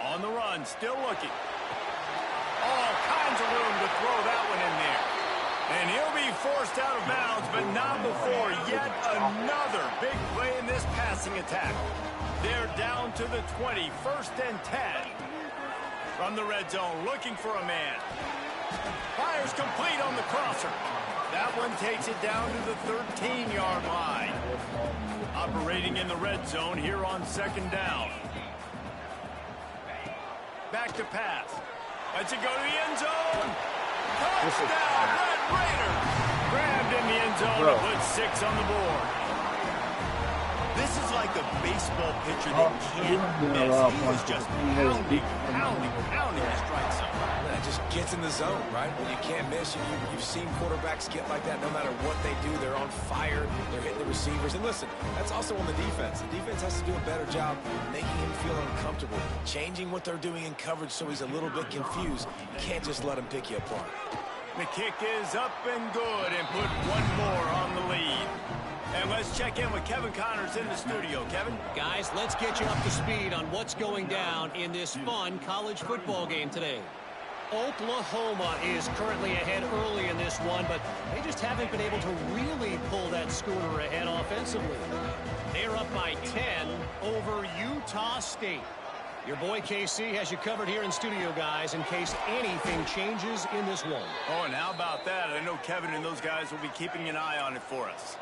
On the run, still looking. All kinds of room to throw that one in there. And he'll be forced out of bounds, but not before yet another big play in this passing attack. They're down to the 20, first and 10. From the red zone, looking for a man. Fires complete on the crosser. That one takes it down to the 13-yard line. Operating in the red zone here on second down. Back to pass. Lets it go to the end zone. Touchdown, Red Raiders. Grabbed in the end zone to put 6 on the board. This is like a baseball pitcher that can't miss. He was just pounding his strike zone. That just gets in the zone, right? When you can't miss, you've seen quarterbacks get like that no matter what they do. They're on fire. They're hitting the receivers. And listen, that's also on the defense. The defense has to do a better job making him feel uncomfortable, changing what they're doing in coverage so he's a little bit confused. You can't just let him pick you apart. The kick is up and good and put one more on the lead. And let's check in with Kevin Connors in the studio. Kevin? Guys, let's get you up to speed on what's going down in this fun college football game today. Oklahoma is currently ahead early in this one, but they just haven't been able to really pull that schooner ahead offensively. They're up by 10 over Utah State. Your boy KC has you covered here in studio, guys, in case anything changes in this one. Oh, and how about that? I know Kevin and those guys will be keeping an eye on it for us.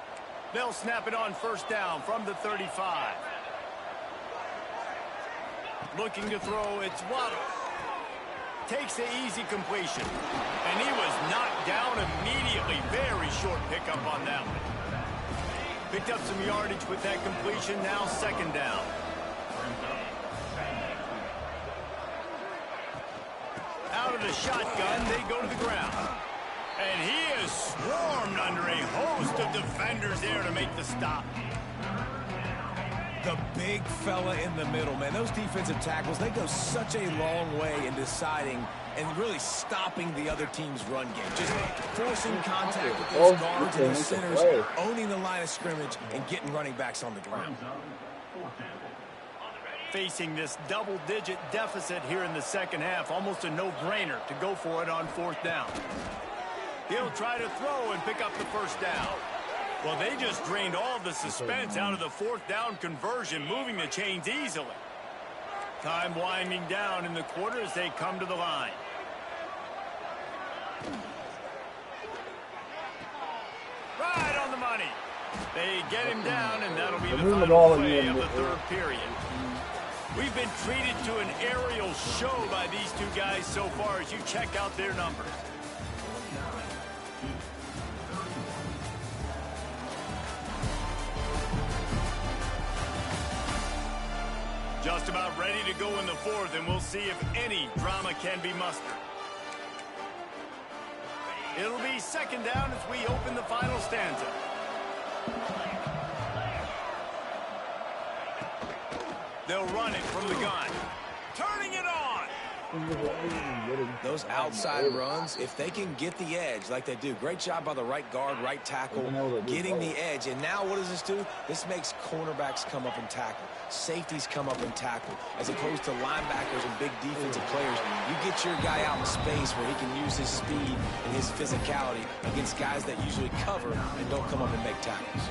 They'll snap it on first down from the 35. Looking to throw, it's Waddle. Takes the easy completion. And he was knocked down immediately. Very short pickup on that one. Picked up some yardage with that completion. Now second down. Out of the shotgun, they go to the ground. And he is swarmed under a host of defenders there to make the stop. The big fella in the middle, man. Those defensive tackles, they go such a long way in deciding and really stopping the other team's run game. Just forcing contact with those guards and the centers, owning the line of scrimmage, and getting running backs on the ground. Facing this double-digit deficit here in the second half, almost a no-brainer to go for it on fourth down. He'll try to throw and pick up the first down. Well, they just drained all the suspense out of the fourth down conversion, moving the chains easily. Time winding down in the quarter as they come to the line. Right on the money. They get him down, and that'll be the final play of the third period. We've been treated to an aerial show by these two guys so far as you check out their numbers. Just about ready to go in the fourth, and we'll see if any drama can be mustered. It'll be second down as we open the final stanza. They'll run it from the gun. Turning it on. Those outside runs, if they can get the edge like they do, great job by the right guard, right tackle, getting the edge. And now what does this do? This makes cornerbacks come up and tackle. Safeties come up and tackle. As opposed to linebackers and big defensive players, you get your guy out in space where he can use his speed and his physicality against guys that usually cover and don't come up and make tackles.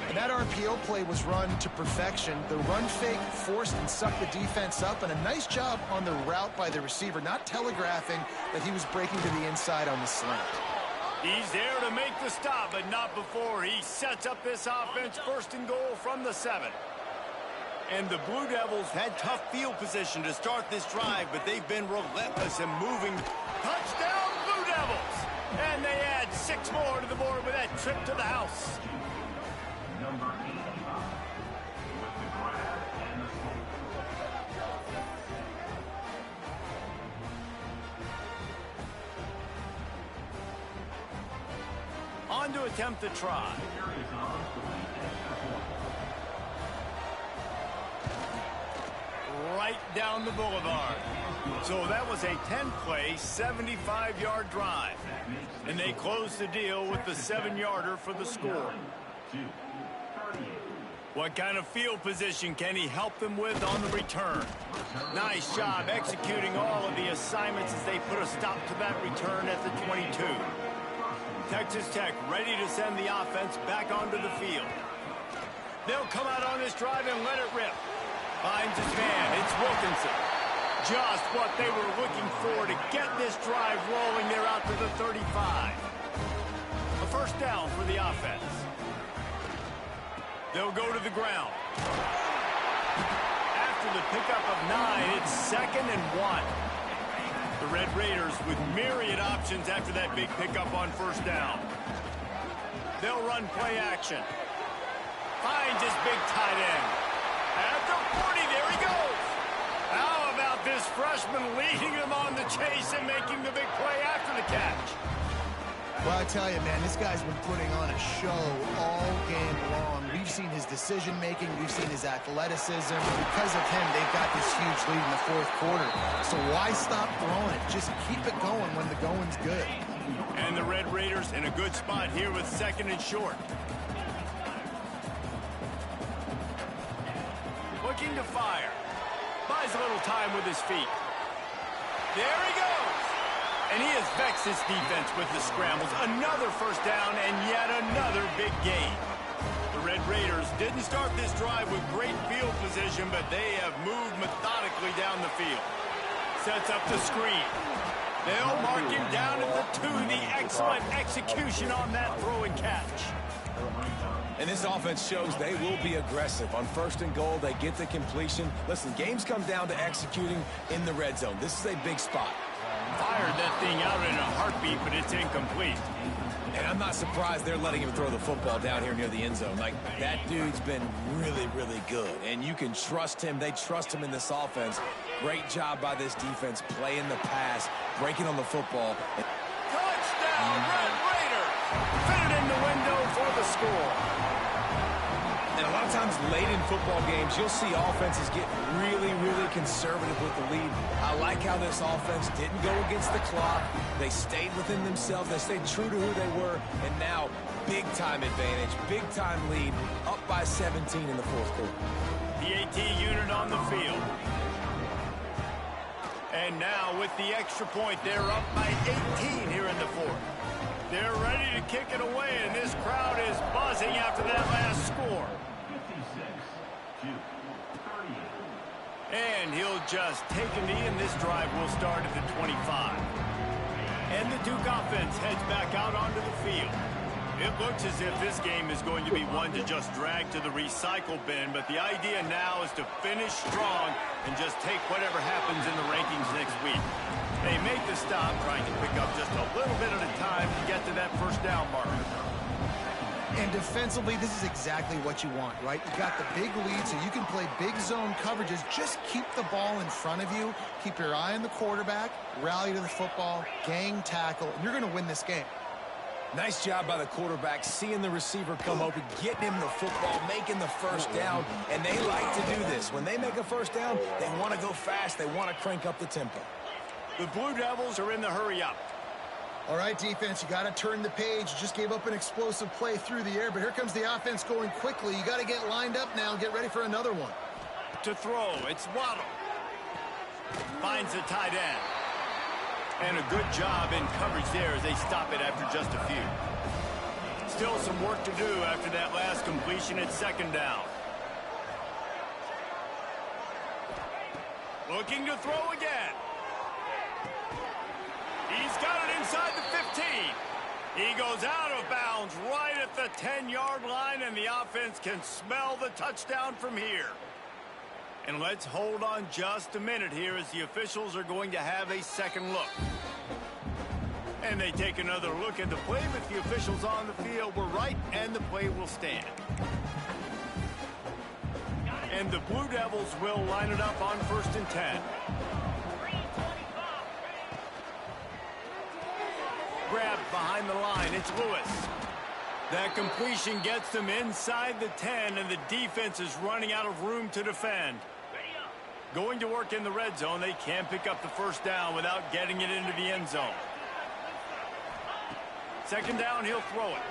And that RPO play was run to perfection. The run fake forced and sucked the defense up, and a nice job on the route by the receiver, not telegraphing that he was breaking to the inside on the slant. He's there to make the stop, but not before he sets up this offense. First and goal from the 7. And the Blue Devils had tough field position to start this drive, but they've been relentless in moving. Touchdown, Blue Devils! And they add 6 more to the board with that trip to the house. Number 85 with the grab and the score. attempt the try. Right down the boulevard. So that was a 10-play, 75-yard drive. And they closed the deal with the 7-yarder for the score. What kind of field position can he help them with on the return? Nice job executing all of the assignments as they put a stop to that return at the 22. Texas Tech ready to send the offense back onto the field. They'll come out on this drive and let it rip. Finds his man. It's Wilkinson. Just what they were looking for to get this drive rolling. They're out to the 35. A first down for the offense. They'll go to the ground. After the pickup of 9, it's 2nd and 1. The Red Raiders with myriad options after that big pickup on first down. They'll run play action. Finds his big tight end. At the 40, there he goes. How about this freshman leading him on the chase and making the big play after the catch? Well, I tell you, man, this guy's been putting on a show all game long. We've seen his decision-making. We've seen his athleticism. Because of him, they've got this huge lead in the fourth quarter. So why stop throwing it? Just keep it going when the going's good. And the Red Raiders in a good spot here with 2nd and short. Looking to fire. Buys a little time with his feet. There he goes. And he has vexed his defense with the scrambles. Another first down and yet another big gain. The Red Raiders didn't start this drive with great field position, but they have moved methodically down the field. Sets up the screen. They'll mark him down at the 2. The excellent execution on that throw and catch. And this offense shows they will be aggressive. On 1st and goal, they get the completion. Listen, games come down to executing in the red zone. This is a big spot. Fired that thing out in a heartbeat, but it's incomplete. And I'm not surprised they're letting him throw the football down here near the end zone. Like, that dude's been really, really good. And you can trust him. They trust him in this offense. Great job by this defense playing the pass, breaking on the football. Touchdown, Red Raiders! Fit it in the window for the score. And a lot of times late in football games, you'll see offenses get really, really conservative with the lead. I like how this offense didn't go against the clock. They stayed within themselves. They stayed true to who they were. And now, big-time advantage, big-time lead, up by 17 in the fourth quarter. The AT unit on the field. And now, with the extra point, they're up by 18 here in the fourth. They're ready to kick it away, and this crowd is buzzing after that last score. And he'll just take a knee, and this drive will start at the 25. And the Duke offense heads back out onto the field. It looks as if this game is going to be one to just drag to the recycle bin, but the idea now is to finish strong and just take whatever happens in the rankings next week. They make the stop, trying to pick up just a little bit at a time to get to that first down marker. And defensively, this is exactly what you want, right? You got the big lead, so you can play big zone coverages. Just keep the ball in front of you. Keep your eye on the quarterback. Rally to the football. Gang tackle. And you're going to win this game. Nice job by the quarterback, seeing the receiver come open, getting him the football, making the first down. And they like to do this. When they make a first down, they want to go fast. They want to crank up the tempo. The Blue Devils are in the hurry-up. All right, defense, you got to turn the page. You just gave up an explosive play through the air, but here comes the offense going quickly. You got to get lined up now and get ready for another one. To throw, it's Waddle. Finds the tight end. And a good job in coverage there as they stop it after just a few. Still some work to do after that last completion at 2nd down. Looking to throw again. He's got it inside the 15. He goes out of bounds right at the 10-yard line, and the offense can smell the touchdown from here. And let's hold on just a minute here as the officials are going to have a second look. And they take another look at the play, but the officials on the field were right, and the play will stand. And the Blue Devils will line it up on 1st and 10. Grabbed behind the line, it's Lewis. That completion gets them inside the 10, and the defense is running out of room to defend. Going to work in the red zone, they can't pick up the first down without getting it into the end zone. Second down, he'll throw it.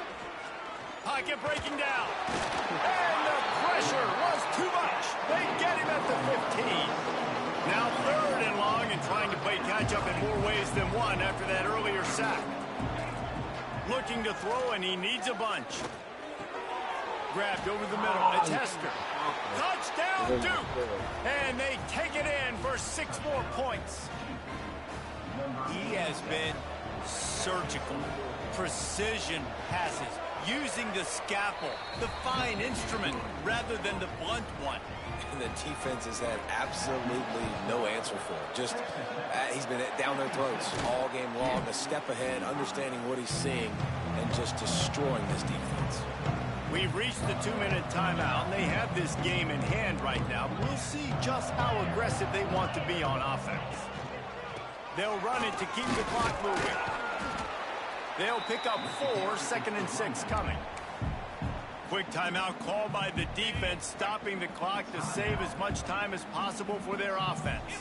Pocket breaking down. And the pressure was too much. They get him at the 15. Now third and long, and trying to play catch-up in more ways than one after that earlier sack. Looking to throw, and he needs a bunch. Grabbed over the middle. A tester. Touchdown, Duke. And they take it in for 6 more points. He has been surgical. Precision passes. Using the scalpel, the fine instrument, rather than the blunt one. And the defense has had absolutely no answer for it. Just, he's been down their throats all game long, a step ahead, understanding what he's seeing, and just destroying this defense. We've reached the 2-minute timeout, and they have this game in hand right now. We'll see just how aggressive they want to be on offense. They'll run it to keep the clock moving. They'll pick up 4, 2nd and 6 coming. Quick timeout called by the defense, stopping the clock to save as much time as possible for their offense.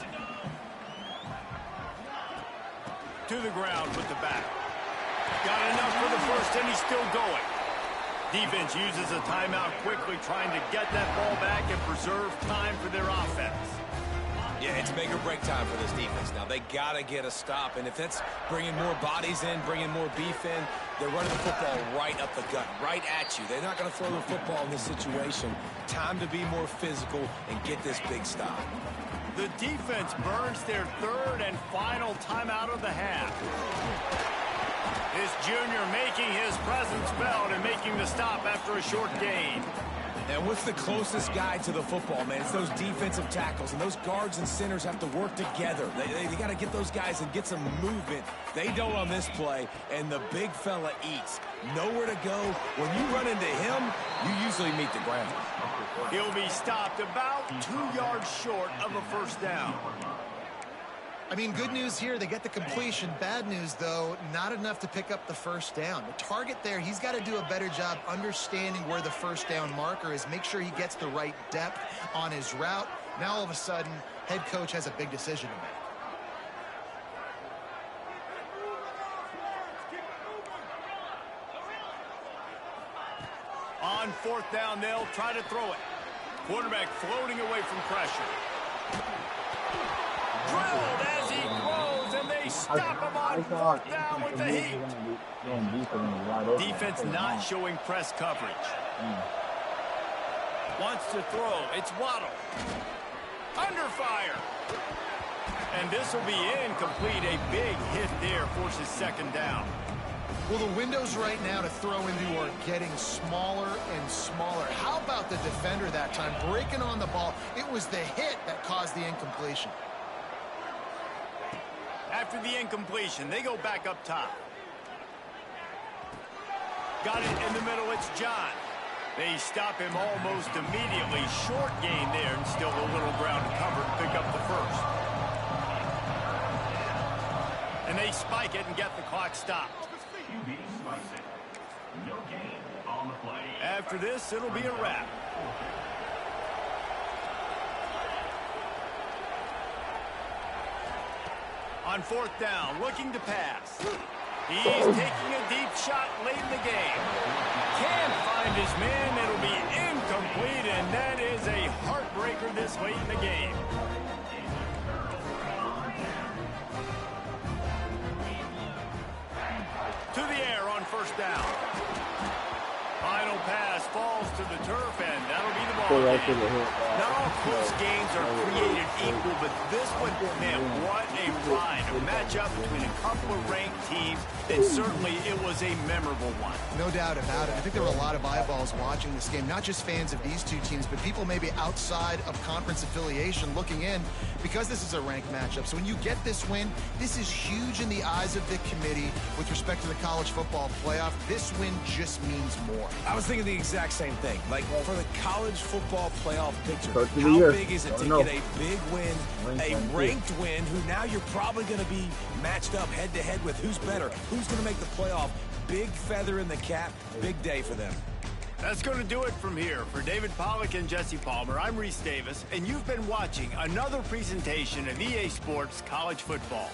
To the ground with the back. Got enough for the first, and he's still going. Defense uses a timeout quickly, trying to get that ball back and preserve time for their offense. Yeah, it's make or break time for this defense now. They got to get a stop, and if that's bringing more bodies in, bringing more beef in, they're running the football right up the gut, right at you. They're not going to throw the football in this situation. Time to be more physical and get this big stop. The defense burns their 3rd and final timeout of the half. This junior making his presence felt and making the stop after a short gain. And what's the closest guy to the football, man? It's those defensive tackles, and those guards and centers have to work together. They got to get those guys and get some movement. They don't on this play, and the big fella eats. Nowhere to go. When you run into him, you usually meet the ground. He'll be stopped about 2 yards short of a first down. I mean, good news here, they get the completion. Bad news, though, not enough to pick up the first down. The target there, he's got to do a better job understanding where the first down marker is, make sure he gets the right depth on his route. Now, all of a sudden, head coach has a big decision to make. On 4th down, they'll try to throw it. Quarterback floating away from pressure. Drilled as he throws, and they stop him on 4th down with the heat. Defense not showing press coverage. Wants to throw. It's Waddle. Under fire. And this will be incomplete. A big hit there forces 2nd down. Well, the windows right now to throw into are getting smaller and smaller. How about the defender that time breaking on the ball? It was the hit that caused the incompletion. After the incompletion, they go back up top. Got it in the middle, it's John. They stop him almost immediately. Short gain there, and still a little ground to cover to pick up the first. And they spike it and get the clock stopped. No gain on the play. After this, it'll be a wrap. On 4th down, looking to pass. He's taking a deep shot late in the game. Can't find his man. It'll be incomplete, and that is a heartbreaker this late in the game. To the air on 1st down. Final pass falls to the turf, and that'll be the ball game. Not all close games are created equal, but this one, man, what a ride. A matchup between a couple of ranked teams, and certainly it was a memorable one. No doubt about it. I think there were a lot of eyeballs watching this game, not just fans of these two teams, but people maybe outside of conference affiliation looking in, because this is a ranked matchup. So when you get this win, this is huge in the eyes of the committee with respect to the college football playoff. This win just means more. I was thinking the exact same thing. Like, for the college football playoff picture, how big is it to get a big win, a ranked win, who now you're probably going to be matched up head-to-head with who's better, who's going to make the playoff. big feather in the cap. Big day for them. That's going to do it from here. For David Pollack and Jesse Palmer, I'm Reese Davis, and you've been watching another presentation of EA Sports College Football.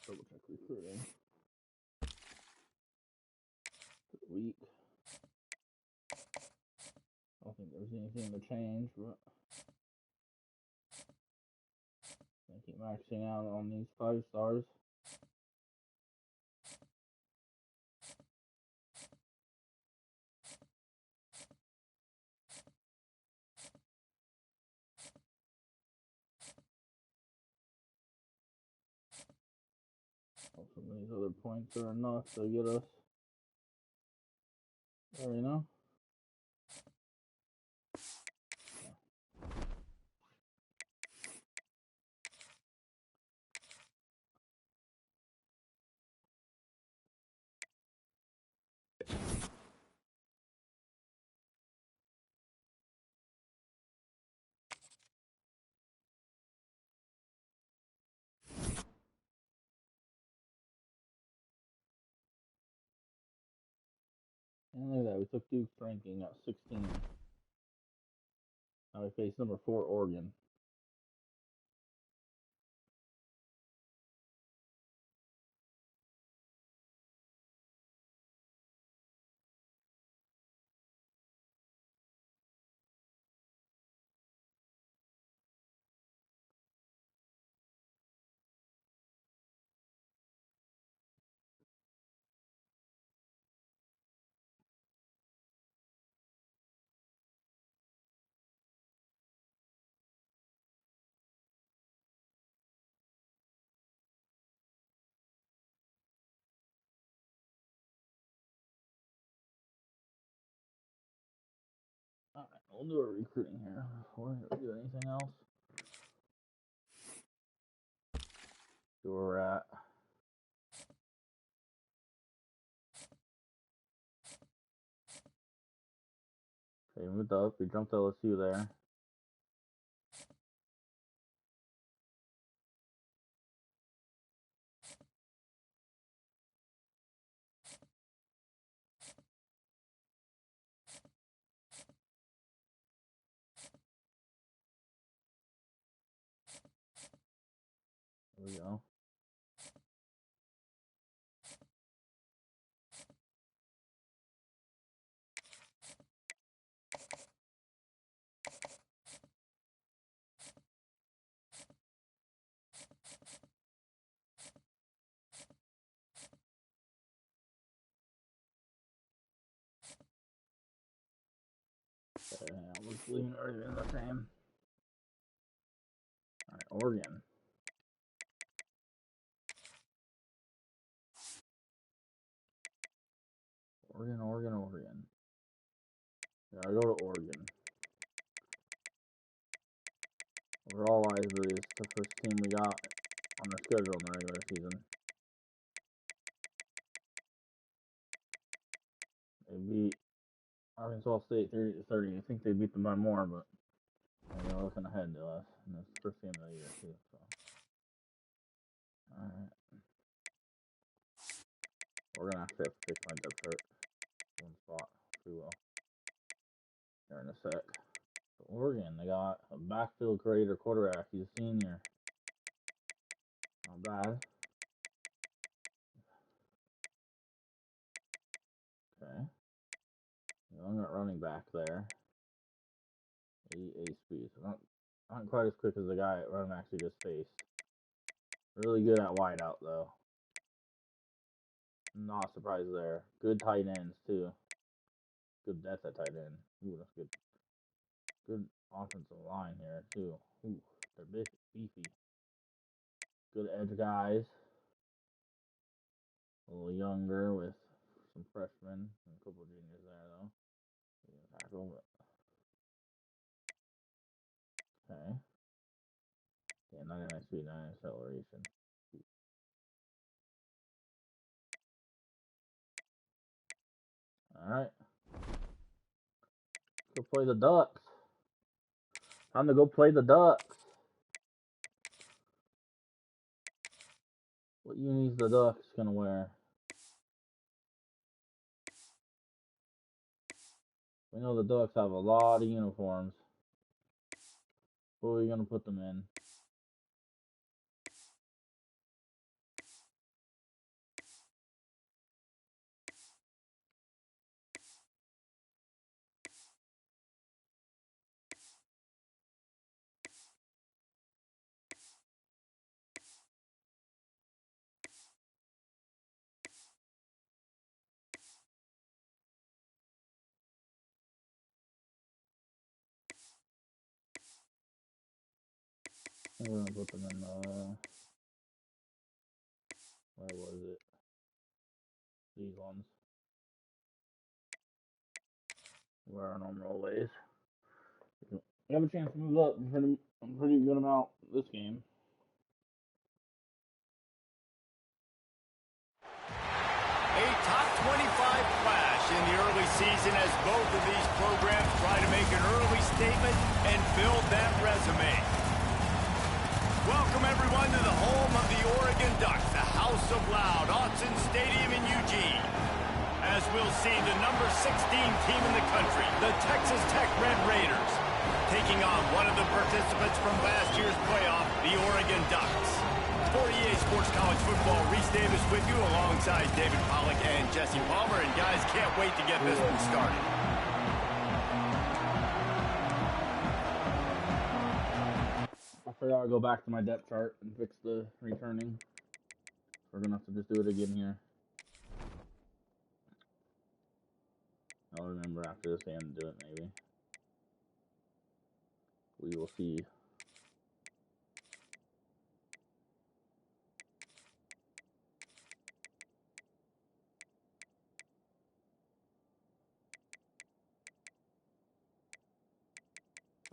Double check recruiting for the week. I don't think there's anything to change, but I keep maxing out on these 5 stars. Some of these other points are enough to get us there, you know? And look at that, we took Duke's ranking at 16. Now we face number 4 Oregon. Alright, we'll do a recruiting here before we do anything else. See where we're at. Okay, we moved up. We jumped LSU there. There we go. Okay, we're just leaving everything the same. Alright, Oregon. Oregon. Gotta go to Oregon. Overall wise, but it's the first team we got on the schedule in the regular season. They beat Arkansas State 30-30. I think they beat them by more, but they're looking ahead to us in this first game of the year too. So, all right, we're gonna have to fix my depth chart one spot. We will here in a sec. So Oregon, they got a backfield creator quarterback. He's a senior. Not bad. Okay. Young at running back there. 88 speed. So not quite as quick as the guy at running back we just faced. Really good at wideout though. Not surprised there. Good tight ends too. Good depth at tight end. Ooh, that's good. Good offensive line here too. Ooh, they're big, beefy. Good edge guys. A little younger with some freshmen and a couple juniors there though. Tackle, but okay. Yeah, 99 speed, 99 acceleration. Alright. Go play the Ducks. Time to go play the Ducks. What unis the Ducks gonna wear? We know the Ducks have a lot of uniforms. What are we gonna put them in? We're gonna put them in where was it? These ones. Where our normal ways. We have a chance to move up a pretty good amount this game. A top 25 flash in the early season as both of these programs try to make an early statement and build that resume. Welcome, everyone, to the home of the Oregon Ducks, the House of Loud, Autzen Stadium in Eugene. As we'll see, the number 16 team in the country, the Texas Tech Red Raiders, taking on one of the participants from last year's playoff, the Oregon Ducks. For EA Sports College Football, Reese Davis with you alongside David Pollack and Jesse Palmer. And guys, can't wait to get this one started. I forgot to go back to my depth chart and fix the returning. We're gonna have to just do it again here. I'll remember after this game to do it maybe. We will see.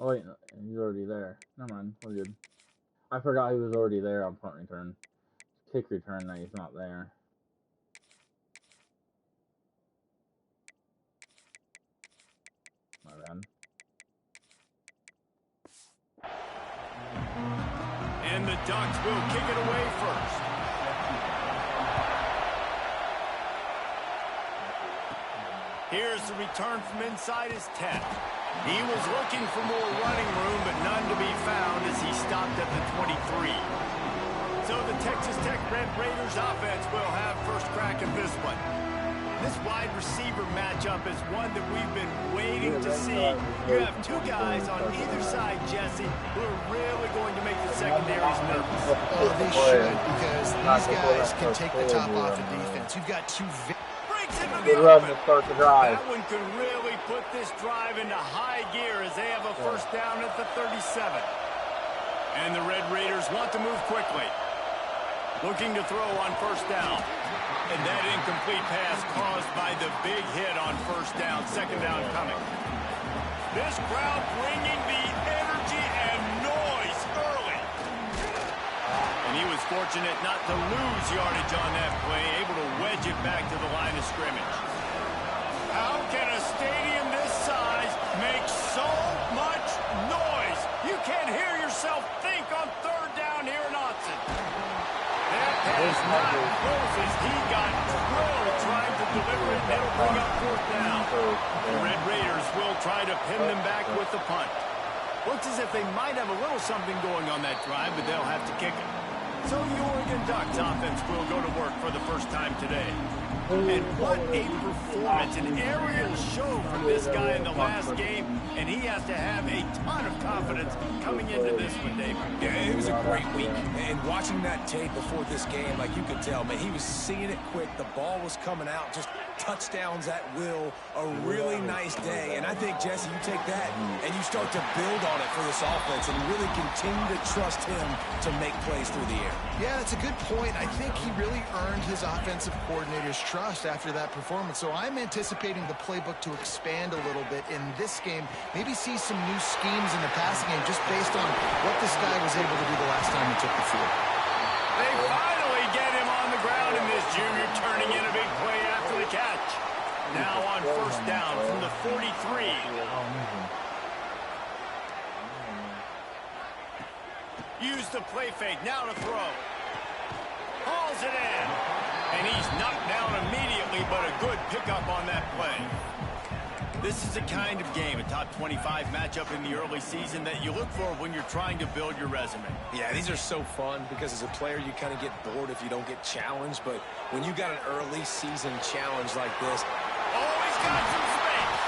Oh wait, he's already there. Never mind, we're good. I forgot he was already there on punt return. Kick return that he's not there. My bad. And the Ducks will kick it away first. Here's the return from inside his 10. He was looking for more running room, but none to be found as he stopped at the 23. So the Texas Tech Red Raiders offense will have first crack at this one. This wide receiver matchup is one that we've been waiting to see. You have two guys on either side, Jesse, who are really going to make the secondaries nervous. Oh, they should, because these guys can take the top off of defense. You've got two Good run to start the drive. That one could really put this drive into high gear as they have a first down at the 37. And the Red Raiders want to move quickly. Looking to throw on first down. And that incomplete pass caused by the big hit on first down. Second down coming. This crowd bringing the energy and noise early. And he was fortunate not to lose yardage on that play, able to wedge it back to the line of scrimmage. How closes. He got drilled trying to deliver it. That'll bring up fourth down. The Red Raiders will try to pin them back with the punt. Looks as if they might have a little something going on that drive, but they'll have to kick it. So the Oregon Ducks offense will go to work for the first time today. And what a performance, an aerial show from this guy in the last game, and he has to have a ton of confidence coming into this one, Dave. Yeah, it was a great week, and watching that tape before this game, like you could tell, man, he was seeing it quick, the ball was coming out, just touchdowns at will, a really nice day, and I think, Jesse, you take that and you start to build on it for this offense and really continue to trust him to make plays through the air. Yeah, that's a good point. I think he really earned his offensive coordinator's trust after that performance, so I'm anticipating the playbook to expand a little bit in this game, maybe see some new schemes in the passing game just based on what this guy was able to do the last time he took the field. They finally get him on the ground, and this junior turning in a big play after the catch. Now on first down from the 43. Use the play fake, now to throw. Hauls it in. And he's knocked down immediately, but a good pickup on that play. This is the kind of game, a top 25 matchup in the early season, that you look for when you're trying to build your resume. Yeah, these are so fun because as a player, you kind of get bored if you don't get challenged. But when you got an early season challenge like this. Oh, he's got some space.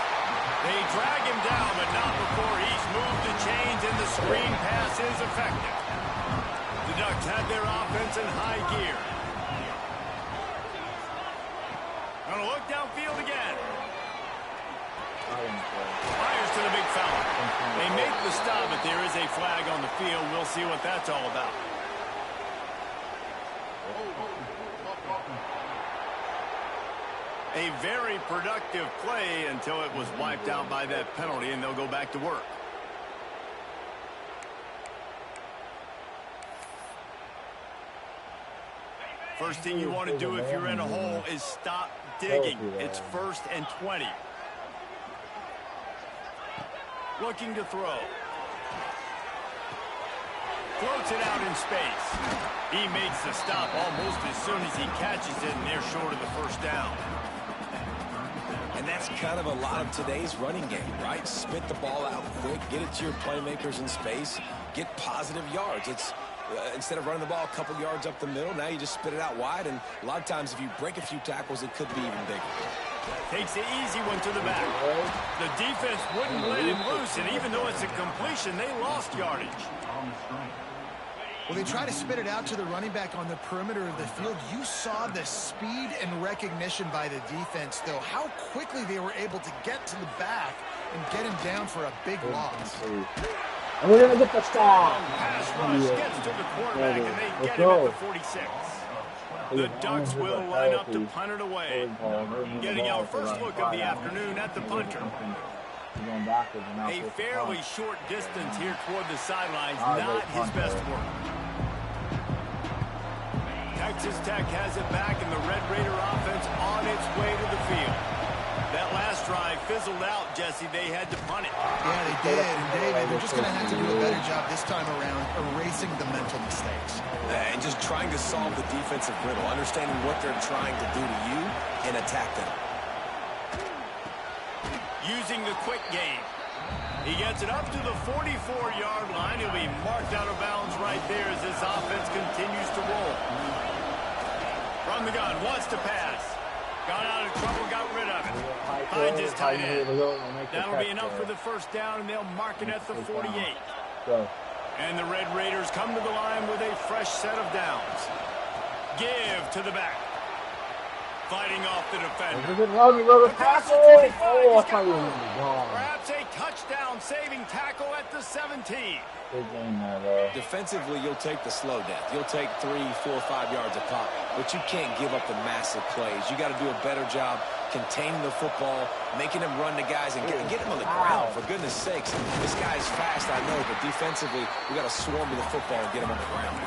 They drag him down, but not before he's moved the chains, and the screen pass is effective. The Ducks have their offense in high gear. Gonna look downfield again. Fires to the big fella. They make the stop, but there is a flag on the field. We'll see what that's all about. A very productive play until it was wiped out by that penalty, and they'll go back to work. First thing you want to do if you're in a hole is stop digging. It's 1st and 20. Looking to throw. Floats it out in space. He makes the stop almost as soon as he catches it, and they're short of the first down. And that's kind of a lot of today's running game, right? Spit the ball out quick, get it to your playmakers in space, get positive yards. It's instead of running the ball a couple yards up the middle, now you just spit it out wide, and a lot of times if you break a few tackles, it could be even bigger. Takes the easy one to the back. The defense wouldn't let him loose, and even though it's a completion, they lost yardage. Well, they try to spit it out to the running back on the perimeter of the field. You saw the speed and recognition by the defense, though, how quickly they were able to get to the back and get him down for a big loss. And we're going to get the stop. Pass rush gets to the quarterback, and they get him at the 46. The Ducks will line up to punt it away. Getting our first look of the afternoon at the punter. A fairly short distance here toward the sidelines, not his best work. Texas Tech has it back, and the Red Raider offense on its way to the field. That last drive fizzled out, Jesse. They had to punt it. Yeah, they did. And, David, they're just going to have to do a better job this time around erasing the mental mistakes. And just trying to solve the defensive riddle, understanding what they're trying to do to you and attack them. Using the quick game. He gets it up to the 44-yard line. He'll be marked out of bounds right there as this offense continues to roll. From the gun, wants to pass. Got out of trouble, got rid of it. Finds his tight end. That'll be enough for the first down, and they'll mark it at the 48. And the Red Raiders come to the line with a fresh set of downs. Give to the back. Fighting off the defender. Perhaps a touchdown-saving tackle at the 17. Defensively, you'll take the slow death. You'll take 3, 4, 5 yards a pop, but you can't give up the massive plays. You got to do a better job containing the football, making him run to guys, and get him on the ground. For goodness sakes, this guy's fast, I know, but defensively, we got to swarm to the football and get him on the ground.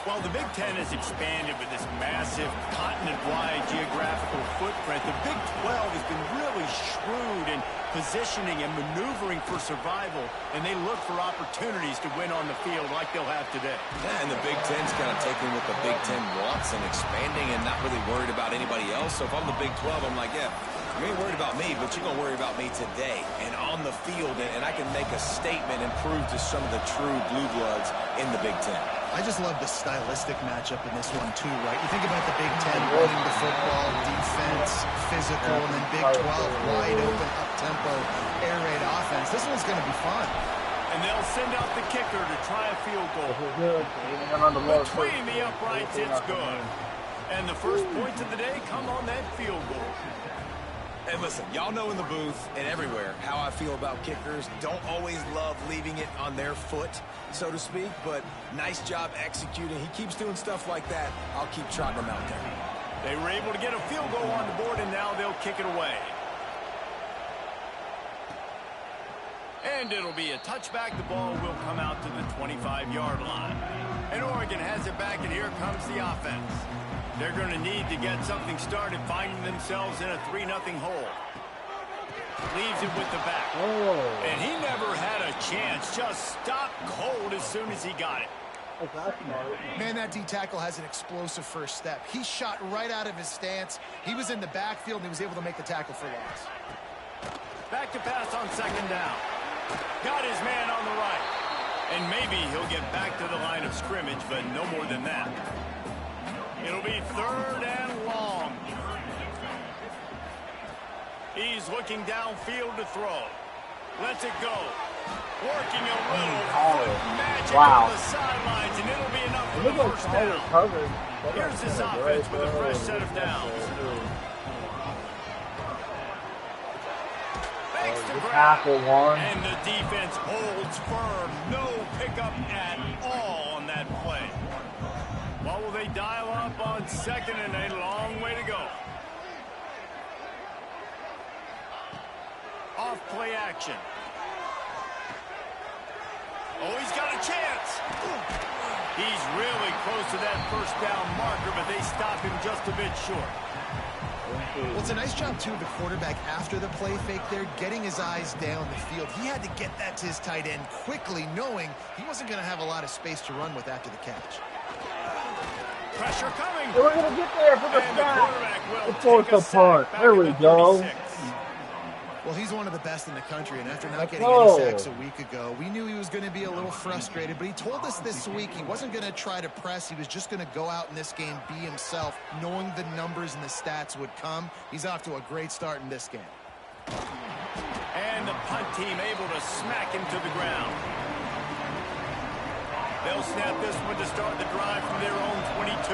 Well, the Big Ten has expanded with this massive continent-wide geographical footprint. The Big 12 has been really shrewd in positioning and maneuvering for survival, and they look for opportunities to win on the field like they'll have today. Yeah, and the Big Ten's kind of taking what the Big Ten wants and expanding and not really worried about anybody else. So if I'm the Big 12, I'm like, yeah, you ain't worried about me, but you're going to worry about me today and on the field, and I can make a statement and prove to some of the true blue bloods in the Big Ten. I just love the stylistic matchup in this one, too, right? You think about the Big Ten running the football, defense, physical, and then Big 12, wide open, up-tempo, air raid offense. This one's going to be fun. And they'll send out the kicker to try a field goal. Between the uprights, it's good. And the first points of the day come on that field goal. And listen, y'all know in the booth and everywhere how I feel about kickers. Don't always love leaving it on their foot, so to speak, but nice job executing. He keeps doing stuff like that. I'll keep trotting him out there. They were able to get a field goal on the board, and now they'll kick it away. And it'll be a touchback. The ball will come out to the 25-yard line. And Oregon has it back, and here comes the offense. They're going to need to get something started, finding themselves in a 3-0 hole. Leaves it with the back. And he never had a chance. Just stopped cold as soon as he got it. Man, that D-tackle has an explosive first step. He shot right out of his stance. He was in the backfield, and he was able to make the tackle for loss. Back to pass on second down. Got his man on the right. And maybe he'll get back to the line of scrimmage, but no more than that. It'll be 3rd and long. He's looking downfield to throw. Lets it go. Working a little foot magic on the sidelines, and it'll be enough for the first down. Here's this offense with a fresh set of downs. Thanks to Graham. And the defense holds firm. No pickup at all on that play. What will they dial up on 2nd and a long way to go? Off play action. Oh, he's got a chance. He's really close to that first down marker, but they stop him just a bit short. Well, it's a nice job, too, of the quarterback after the play fake there, getting his eyes down the field. He had to get that to his tight end quickly, knowing he wasn't going to have a lot of space to run with after the catch. Pressure coming. We're going to get there for the snap. Force the punt. There we go. Well, he's one of the best in the country, and after not getting any sacks a week ago, we knew he was going to be a little frustrated, but he told us this week he wasn't going to try to press. He was just going to go out in this game, be himself, knowing the numbers and the stats would come. He's off to a great start in this game. And the punt team able to smack him to the ground. They'll snap this one to start the drive from their own 22.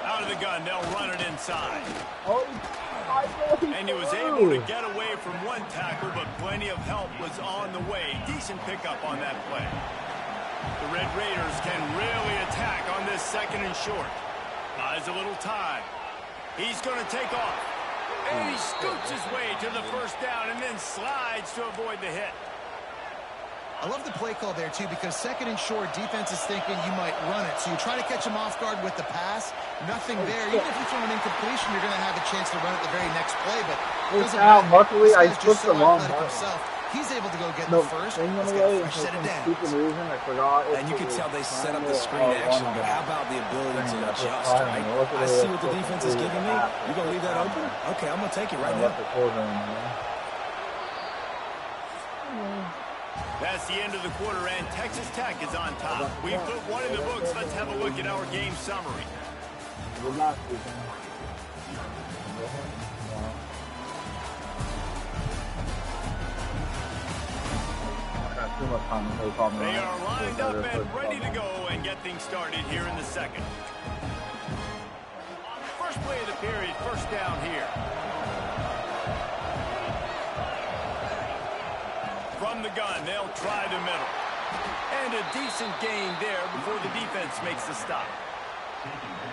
Out of the gun, they'll run it inside. And he was able to get away from one tackle, but plenty of help was on the way. Decent pickup on that play. The Red Raiders can really attack on this 2nd and short. Buys a little time. He's going to take off. And he scoots his way to the first down and then slides to avoid the hit. I love the play call there, too, because 2nd and short, defense is thinking you might run it. So you try to catch him off guard with the pass. Nothing there. Even if you throw an incompletion, you're going to have a chance to run it the very next play. But it doesn't matter. Luckily, I pushed the wrong button. He's able to go get the first. Let's get a fresh set of downs. I forgot. And you can tell they set up the screen action, but how about the ability to adjust, right? I see what the defense is giving me. You going to leave that open? Okay, I'm going to take it right now. That's the end of the quarter, and Texas Tech is on top. We put one in the books. Let's have a look at our game summary. They are lined up and ready to go and get things started here in the 2nd. First play of the period, first down here. From the gun, they'll try the middle. And a decent gain there before the defense makes the stop.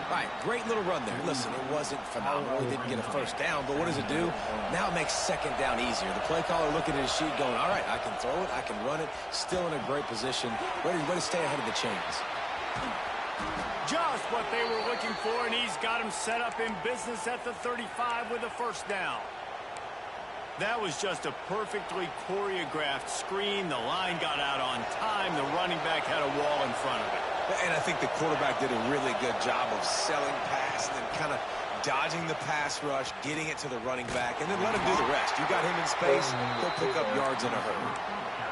All right, great little run there. Listen, it wasn't phenomenal. He didn't get a first down, but what does it do? Now it makes 2nd down easier. The play caller looking at his sheet going, all right, I can throw it, I can run it. Still in a great position, ready to stay ahead of the chains. Just what they were looking for, and he's got him set up in business at the 35 with a first down. That was just a perfectly choreographed screen. The line got out on time. The running back had a wall in front of it. And I think the quarterback did a really good job of selling past and then kind of dodging the pass rush, getting it to the running back, and then let him do the rest. You got him in space, he'll pick up yards in a hurry.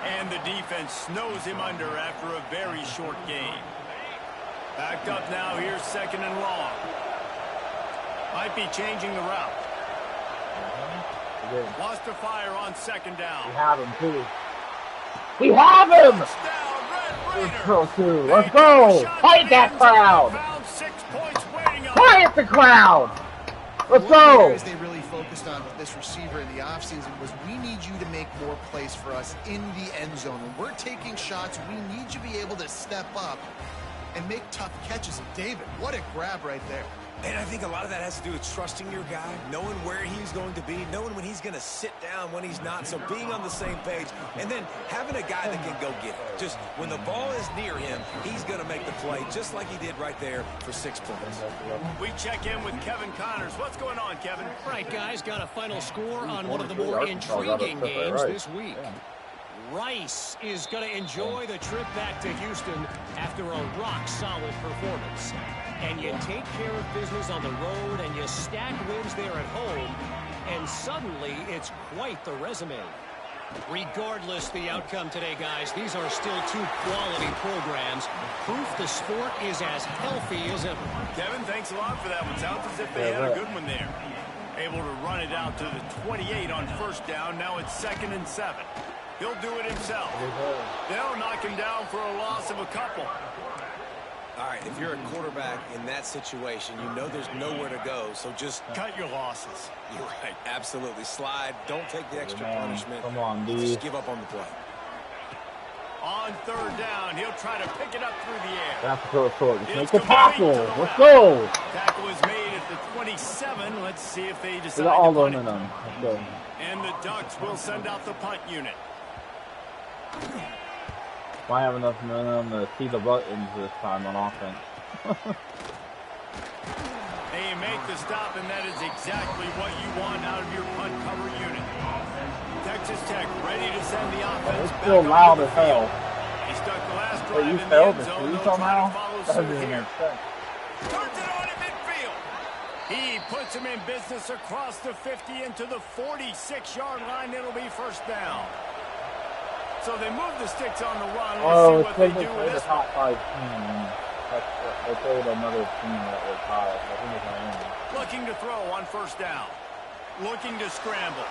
And the defense snows him under after a very short game. Backed up now, here's second and long. Might be changing the route. Wants to fire on second down. We have him, too. We have him! Let's go! Fight that crowd! Quiet the crowd! Let's go! One of the areas they really focused on with this receiver in the offseason was we need you to make more plays for us in the end zone. When we're taking shots, we need you to be able to step up and make tough catches. And David, what a grab right there. And I think a lot of that has to do with trusting your guy, knowing where he's going to be, knowing when he's going to sit down, when he's not, so being on the same page, and then having a guy that can go get it. Just when the ball is near him, he's going to make the play, just like he did right there for 6 points. We check in with Kevin Connors. What's going on, Kevin? All right, guys, got a final score on one of the more intriguing games this week. Rice is going to enjoy the trip back to Houston after a rock-solid performance. And you take care of business on the road, and you stack wins there at home, and suddenly it's quite the resume. Regardless the outcome today, guys, these are still two quality programs. Proof the sport is as healthy as ever. Kevin, thanks a lot for that one. Sounds as if they had a good one there. Able to run it out to the 28 on first down. Now it's 2nd and 7. He'll do it himself. They'll knock him down for a loss of a couple. All right, if you're a quarterback in that situation, you know there's nowhere to go, so just cut your losses. You're right, absolutely. Slide, don't take the extra punishment. Come on, dude. Just give up on the play. On third down, he'll try to pick it up through the air. That's the first short. Make the tackle. Let's go. Tackle is made at the 27. Let's see if they decide all to punt it. Let's go. And the Ducks will send out the punt unit. I have enough momentum to see the buttons this time on offense. They make the stop, and that is exactly what you want out of your punt cover unit. Texas Tech ready to send the offense It's still loud as hell. He stuck the last drive You in the failed end the zone. three They'll try somehow? to follow That doesn't suit even here. make sense. Turns it on in midfield. He puts him in business across the 50 into the 46-yard line. It'll be first down. So they move the sticks on the run. Let's see what they do with this. Top 5 team. They played another team that was high. I think it's Miami. Looking to throw on first down. Looking to scramble.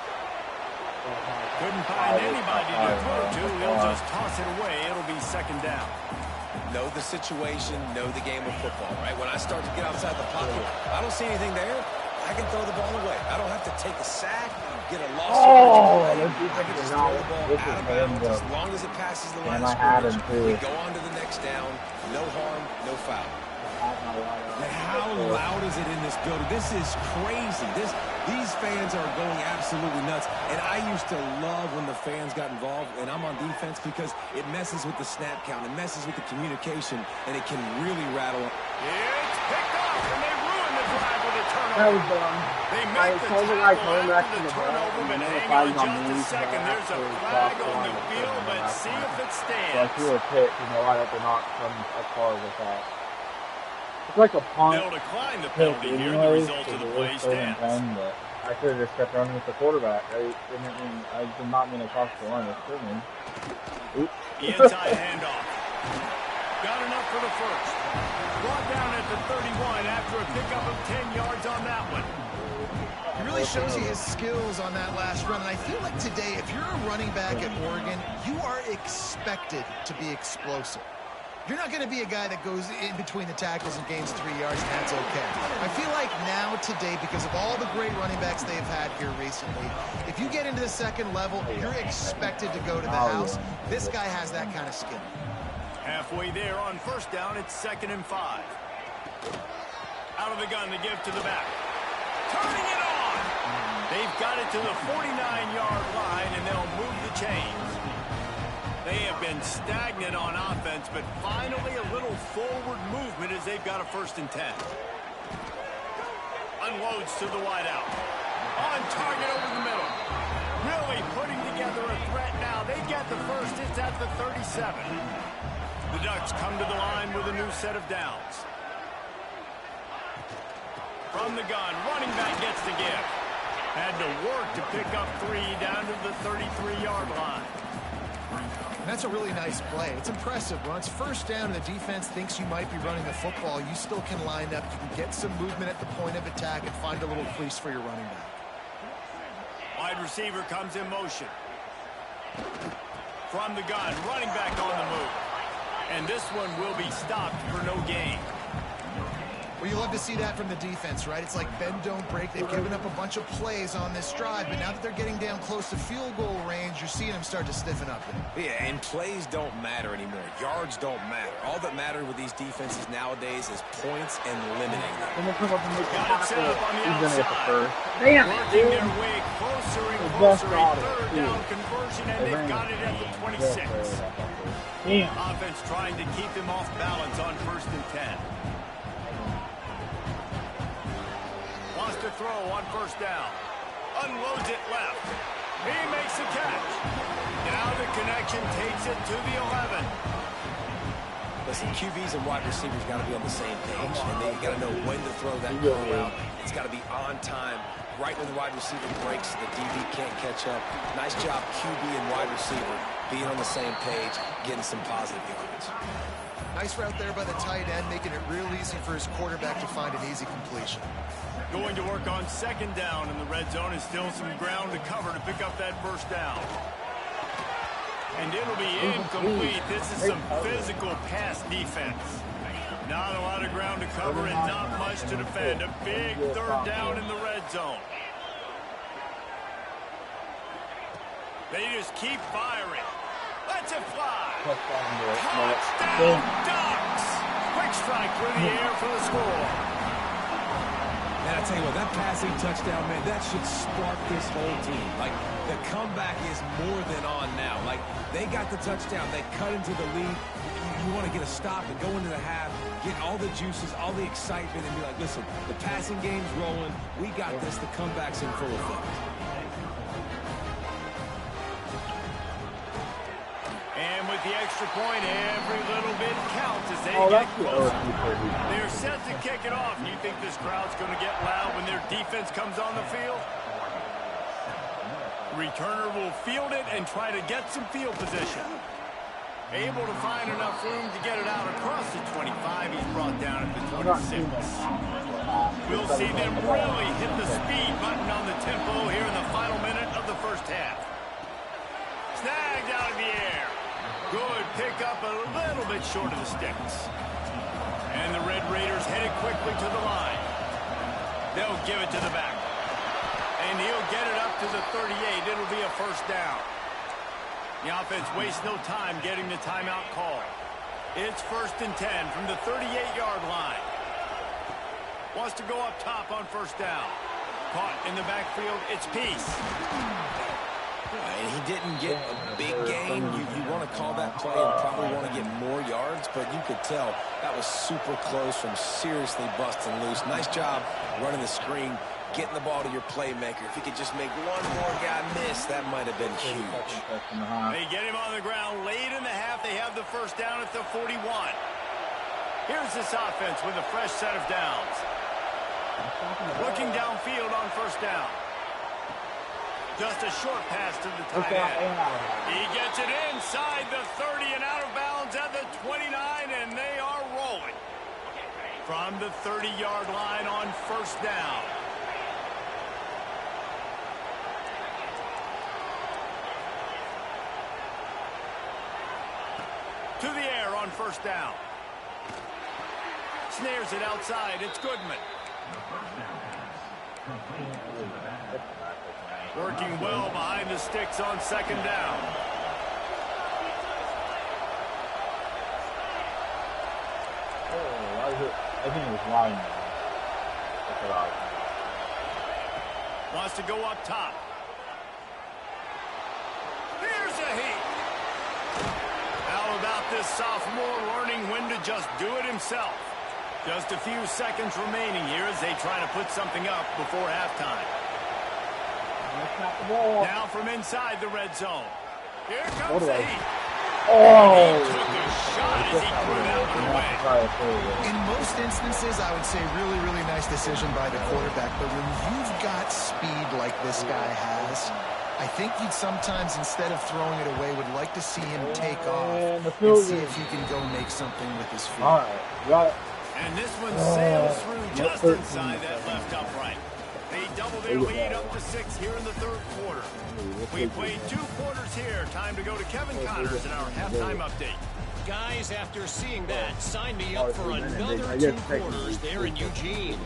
Couldn't find anybody to throw to. He'll just toss it away. It'll be second down. Know the situation, know the game of football, right? When I start to get outside the pocket, I don't see anything there. I can throw the ball away. I don't have to take a sack, get a loss. I can just throw the ball out of bounds as long as it passes the line of scrimmage. We go on to the next down. No harm, no foul. How loud is it in this building? This is crazy. These fans are going absolutely nuts. And I used to love when the fans got involved, and I'm on defense because it messes with the snap count. It messes with the communication, and it can really rattle. It's picked up, and they ruin the drive with a turnover. That was dumb. They make the tackle after the turnover, but hang on just a second. There's a flag on the field, but see if it stands. So I threw a pick, why don't they not come as far as I thought? It's like a punt. They'll decline the penalty here. The result of the play stands. I could have just kept running with the quarterback. I did not mean to cross the line. It's certainly. Oops. The inside handoff. Got enough for the first. Brought down at the 31 after a pickup of 10 yards on that one. He really shows you his skills on that last run. And I feel like today, if you're a running back at Oregon, you are expected to be explosive. You're not going to be a guy that goes in between the tackles and gains 3 yards, and that's okay. I feel like now, today, because of all the great running backs they've had here recently, if you get into the second level, you're expected to go to the house. This guy has that kind of skill. Halfway there on first down, it's 2nd and 5. Out of the gun to give to the back. Turning it on! They've got it to the 49-yard line, and they'll move the chains. They have been stagnant on offense, but finally a little forward movement as they've got a 1st and 10. Unloads to the wideout. On target over the middle. Really putting together a threat now. They've got the 1st. It's at the 37. The Ducks come to the line with a new set of downs. From the gun, running back gets the give. Had to work to pick up 3 down to the 33-yard line. That's a really nice play. It's impressive. When it's 1st down and the defense thinks you might be running the football, you still can line up. You can get some movement at the point of attack and find a little fleece for your running back. Wide receiver comes in motion. From the gun, running back on the move. And this one will be stopped for no gain. Well, you love to see that from the defense, right? It's like bend, don't break. They've given up a bunch of plays on this drive, but now that they're getting down close to field goal range, you're seeing them start to stiffen up there. Yeah, and plays don't matter anymore. Yards don't matter. All that matters with these defenses nowadays is points and limiting them. Got it set up on the outside. Damn, Working their way closer and closer. A 3rd down conversion, and they've got it at the 26. Damn. Offense trying to keep him off balance on 1st and 10. Wants to throw on 1st down. Unloads it left. He makes the catch. Now the connection takes it to the 11. Listen, QBs and wide receivers got to be on the same page, and they got to know when to throw that go route. It's got to be on time, right when the wide receiver breaks, so the DB can't catch up. Nice job, QB and wide receiver, being on the same page, getting some positive yards. Nice route there by the tight end, making it real easy for his quarterback to find an easy completion. Going to work on 2nd down in the red zone, is still some ground to cover to pick up that 1st down. And it'll be incomplete. This is some physical pass defense. Not a lot of ground to cover and not much to defend. A big 3rd down in the red zone. They just keep firing. Lets it fly. Touchdown, Ducks! Quick strike through the air for the score. And I tell you what, that passing touchdown, man, that should spark this whole team. Like, the comeback is more than on now. Like, they got the touchdown. They cut into the lead. You want to get a stop and go into the half, get all the juices, all the excitement, and be like, listen, the passing game's rolling. We got this. The comeback's in full effect. And with the extra point, every little bit counts as they get closer. They're set to kick it off. You think this crowd's going to get loud when their defense comes on the field? Returner will field it and try to get some field position. Able to find enough room to get it out across the 25. He's brought down at the 26. We'll see them really hit the speed button on the tempo here in the final minute of the 1st half. Snagged out of the air. Good pick up, a little bit short of the sticks. And the Red Raiders headed quickly to the line. They'll give it to the back. And he'll get it up to the 38. It'll be a 1st down. The offense wastes no time getting the timeout call. It's 1st and 10 from the 38-yard line. Wants to go up top on 1st down. Caught in the backfield. It's Peace. And he didn't get a big gain. You want to call that play and probably want to get more yards, but you could tell that was super close from seriously busting loose. Nice job running the screen, getting the ball to your playmaker. If he could just make one more guy miss, that might have been huge. They get him on the ground late in the half. They have the 1st down at the 41. Here's this offense with a fresh set of downs. Looking downfield on 1st down. Just a short pass to the tight end. He gets it inside the 30 and out of bounds at the 29, and they are rolling. From the 30-yard line on 1st down. To the air on 1st down. Snares it outside. It's Goodman. Working well behind the sticks on 2nd down. I think it was lying. Wants to go up top. Here's a heat. this sophomore learning when to just do it himself. Just a few seconds remaining here as they try to put something up before halftime. Now from inside the red zone. Here comes the heat. Oh! He took a shot as he threw that one away. In most instances, I would say really, really nice decision by the quarterback. But when you've got speed like this guy has, I think you'd sometimes, instead of throwing it away, would like to see him take off and see if he can go make something with his feet. All right, got it. And this one sails through just inside that left upright. They double their lead up to 6 here in the third quarter. We played 2 quarters here. Time to go to Kevin Connors in our halftime update. Guys, after seeing that, sign me up for another 2 quarters there in Eugene.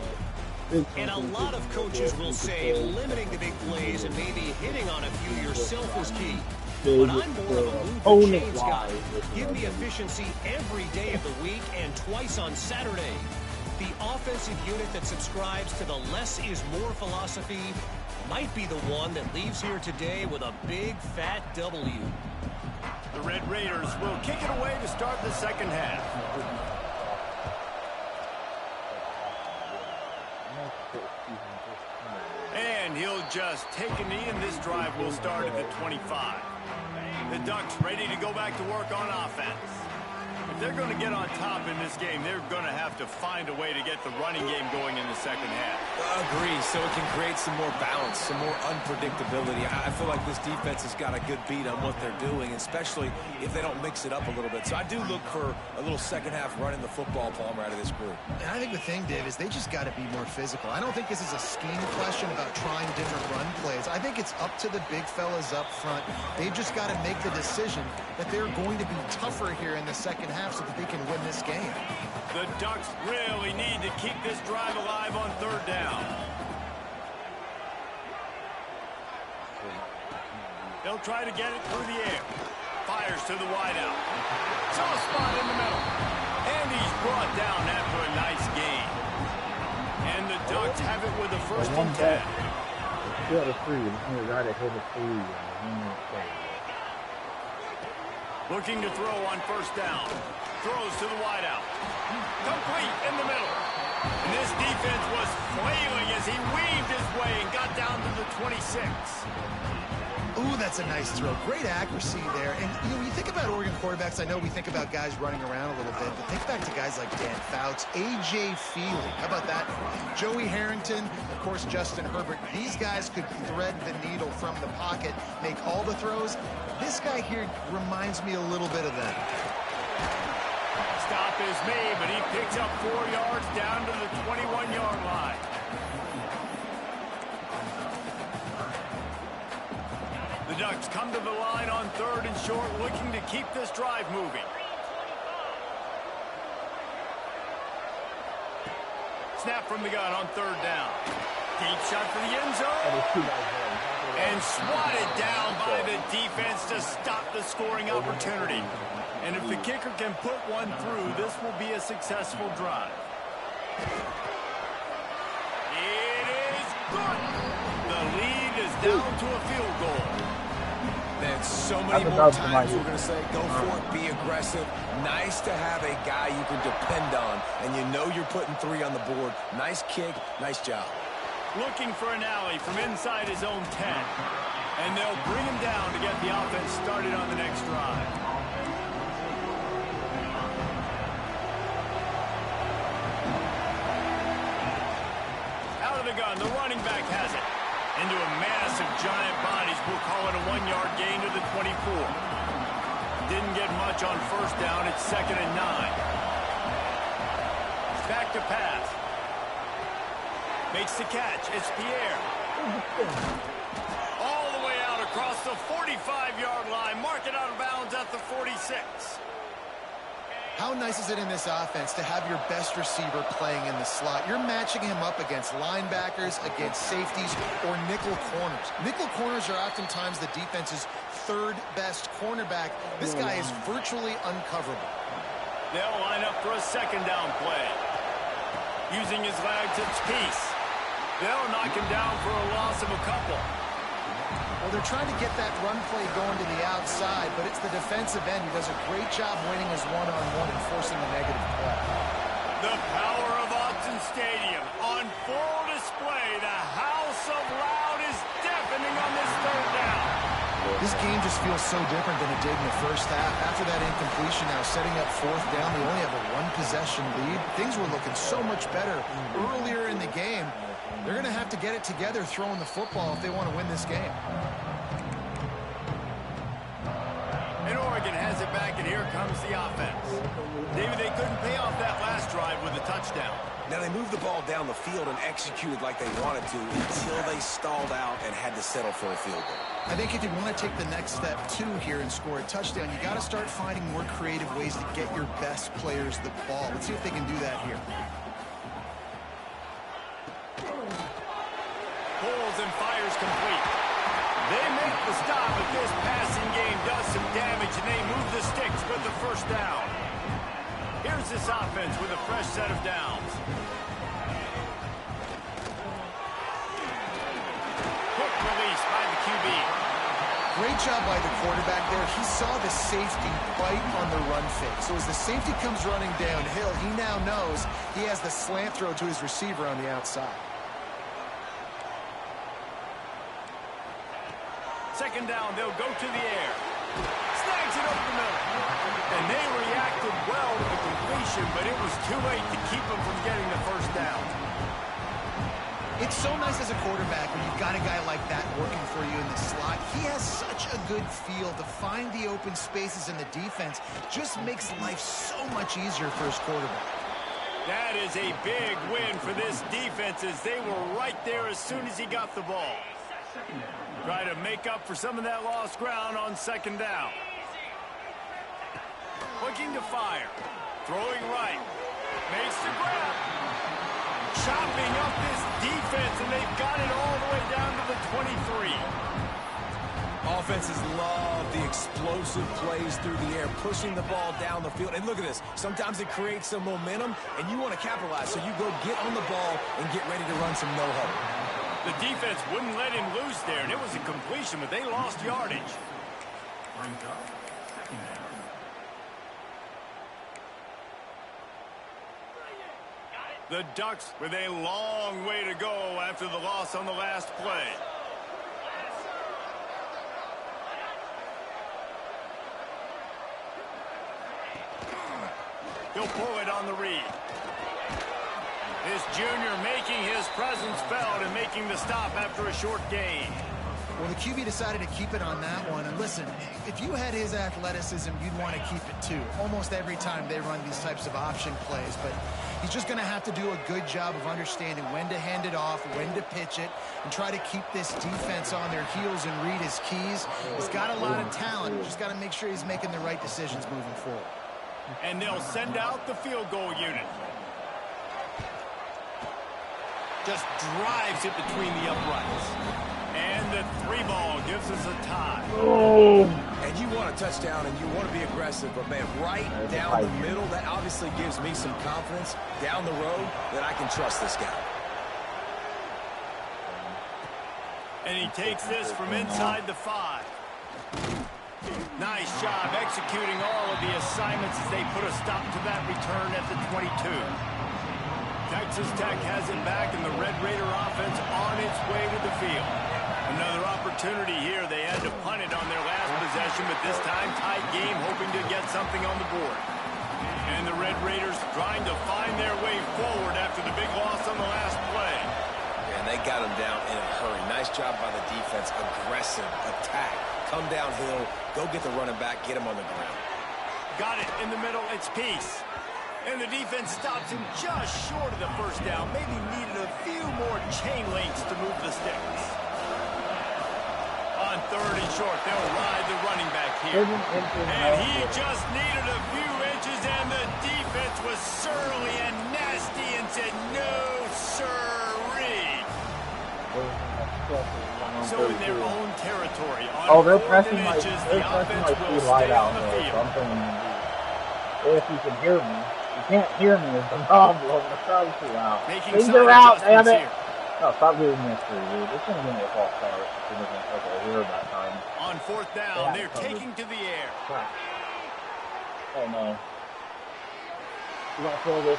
And a lot of coaches will say limiting the big plays and maybe hitting on a few yourself is key. But I'm more of a move the chains guy. Give me efficiency every day of the week and twice on Saturday. The offensive unit that subscribes to the less is more philosophy might be the one that leaves here today with a big fat W. The Red Raiders will kick it away to start the second half. And he'll just take a knee, and this drive will start at the 25. The Ducks ready to go back to work on offense. If they're going to get on top in this game, they're going to have to find a way to get the running game going in the second half. Agree, so it can create some more balance, some more unpredictability. I feel like this defense has got a good beat on what they're doing, especially if they don't mix it up a little bit. So I do look for a little second half running the football, Palmer, out of this group. And I think the thing, Dave, is they just got to be more physical. I don't think this is a scheme question about trying different run plays. I think it's up to the big fellas up front. They've just got to make the decision that they're going to be tougher here in the second half so that they can win this game. The Ducks really need to keep this drive alive on third down. They'll try to get it through the air. Fires to the wideout. Soft spot in the middle. And he's brought down after a nice gain. And the Ducks have it with a first and 10. Still the 3. Right ahead of 3. Looking to throw on first down. Throws to the wideout. Complete in the middle. And this defense was flailing as he weaved his way and got down to the 26. Ooh, that's a nice throw. Great accuracy there. And, you know, you think about Oregon quarterbacks, I know we think about guys running around a little bit, but think back to guys like Dan Fouts, A.J. Feely. How about that? Joey Harrington, of course, Justin Herbert. These guys could thread the needle from the pocket, make all the throws. This guy here reminds me a little bit of them. Stop is made, but he picks up 4 yards down to the 21-yard line. The Ducks come to the line on third and short, looking to keep this drive moving. Snap from the gun on third down. Deep shot for the end zone. And swatted down by the defense to stop the scoring opportunity. And if the kicker can put one through, this will be a successful drive. It is good. The lead is down to a field goal. Man, so many more times we're going to say, go for it, be aggressive. Nice to have a guy you can depend on, and you know you're putting 3 on the board. Nice kick, nice job. Looking for an alley from inside his own 10. And they'll bring him down to get the offense started on the next drive. Out of the gun, the running back has it. Into a massive giant bodies, we'll call it a 1-yard gain to the 24. Didn't get much on first down, it's 2nd and 9. Back to pass. Makes the catch, it's Pierre. All the way out across the 45-yard line, mark it out of bounds at the 46. How nice is it in this offense to have your best receiver playing in the slot? You're matching him up against linebackers, against safeties, or nickel corners. Nickel corners are oftentimes the defense's 3rd best cornerback. This guy is virtually uncoverable. They'll line up for a 2nd down play. Using his legs, it's Peace. They'll knock him down for a loss of a couple. Well, they're trying to get that run play going to the outside, but it's the defensive end who does a great job winning his one-on-one and forcing a negative play. The power of Autzen Stadium on full display. The house of loud is deafening on this third down. This game just feels so different than it did in the first half. After that incompletion, now setting up fourth down, they only have a one-possession lead. Things were looking so much better earlier in the game. They're going to have to get it together throwing the football if they want to win this game. And Oregon has it back, and here comes the offense. David, they couldn't pay off that last drive with a touchdown. Now, they moved the ball down the field and executed like they wanted to until they stalled out and had to settle for a field goal. I think if you want to take the next step, too, here and score a touchdown, you got to start finding more creative ways to get your best players the ball. Let's see if they can do that here. Pulls and fires complete. They make the stop, but this passing game does some damage, and they move the sticks with the first down. Here's this offense with a fresh set of downs. Quick release by the QB. Great job by the quarterback there. He saw the safety bite on the run fake. So as the safety comes running downhill, he now knows he has the slant throw to his receiver on the outside. Second down, they'll go to the air. Snags it over the middle. And they reacted well to the completion, but it was too late to keep them from getting the first down. It's so nice as a quarterback when you've got a guy like that working for you in the slot. He has such a good feel to find the open spaces in the defense. Just makes life so much easier for his quarterback. That is a big win for this defense as they were right there as soon as he got the ball. Try to make up for some of that lost ground on second down. Looking to fire. Throwing right. Makes the grab. Chopping up this defense, and they've got it all the way down to the 23. Offenses love the explosive plays through the air, pushing the ball down the field. And look at this. Sometimes it creates some momentum, and you want to capitalize. So you go get on the ball and get ready to run some no-huddle. The defense wouldn't let him loose there, and it was a completion, but they lost yardage. The Ducks with a long way to go after the loss on the last play. He'll pull it on the read. This junior making his presence felt and making the stop after a short gain. Well, the QB decided to keep it on that one. And listen, if you had his athleticism, you'd want to keep it too. Almost every time they run these types of option plays. But he's just going to have to do a good job of understanding when to hand it off, when to pitch it, and try to keep this defense on their heels and read his keys. He's got a lot of talent. He's just got to make sure he's making the right decisions moving forward. And they'll send out the field goal unit. Just drives it between the uprights. And the 3-ball gives us a tie. Oh. And you want a touchdown and you want to be aggressive, but man, right down the middle, that obviously gives me some confidence down the road that I can trust this guy. And he takes this from inside the 5. Nice job executing all of the assignments as they put a stop to that return at the 22. Texas Tech has it back, and the Red Raider offense on its way to the field. Another opportunity here. They had to punt it on their last possession, but this time tied game, hoping to get something on the board. And the Red Raiders trying to find their way forward after the big loss on the last play. And they got him down in a hurry. Nice job by the defense. Aggressive attack. Come downhill. Go get the running back. Get him on the ground. Got it in the middle. It's Peace. And the defense stops him just short of the first down. Maybe needed a few more chain links to move the sticks. On third and short, they'll ride the running back here. And he just needed a few inches, and the defense was surly and nasty and said, no, sirree. So in their own territory, on they're 4th pressing and my inches, the offense will light stay out on the there. field. So I'm thinking, if you can hear me, you can't hear me is the problem. The crowd's too loud. Making Things some are out, damn adjustments it. here. No, stop giving me a free, dude. This gonna give me a false start. Okay, here that time. On fourth down, they're taking to the air. Crap. Oh no. You gotta throw this.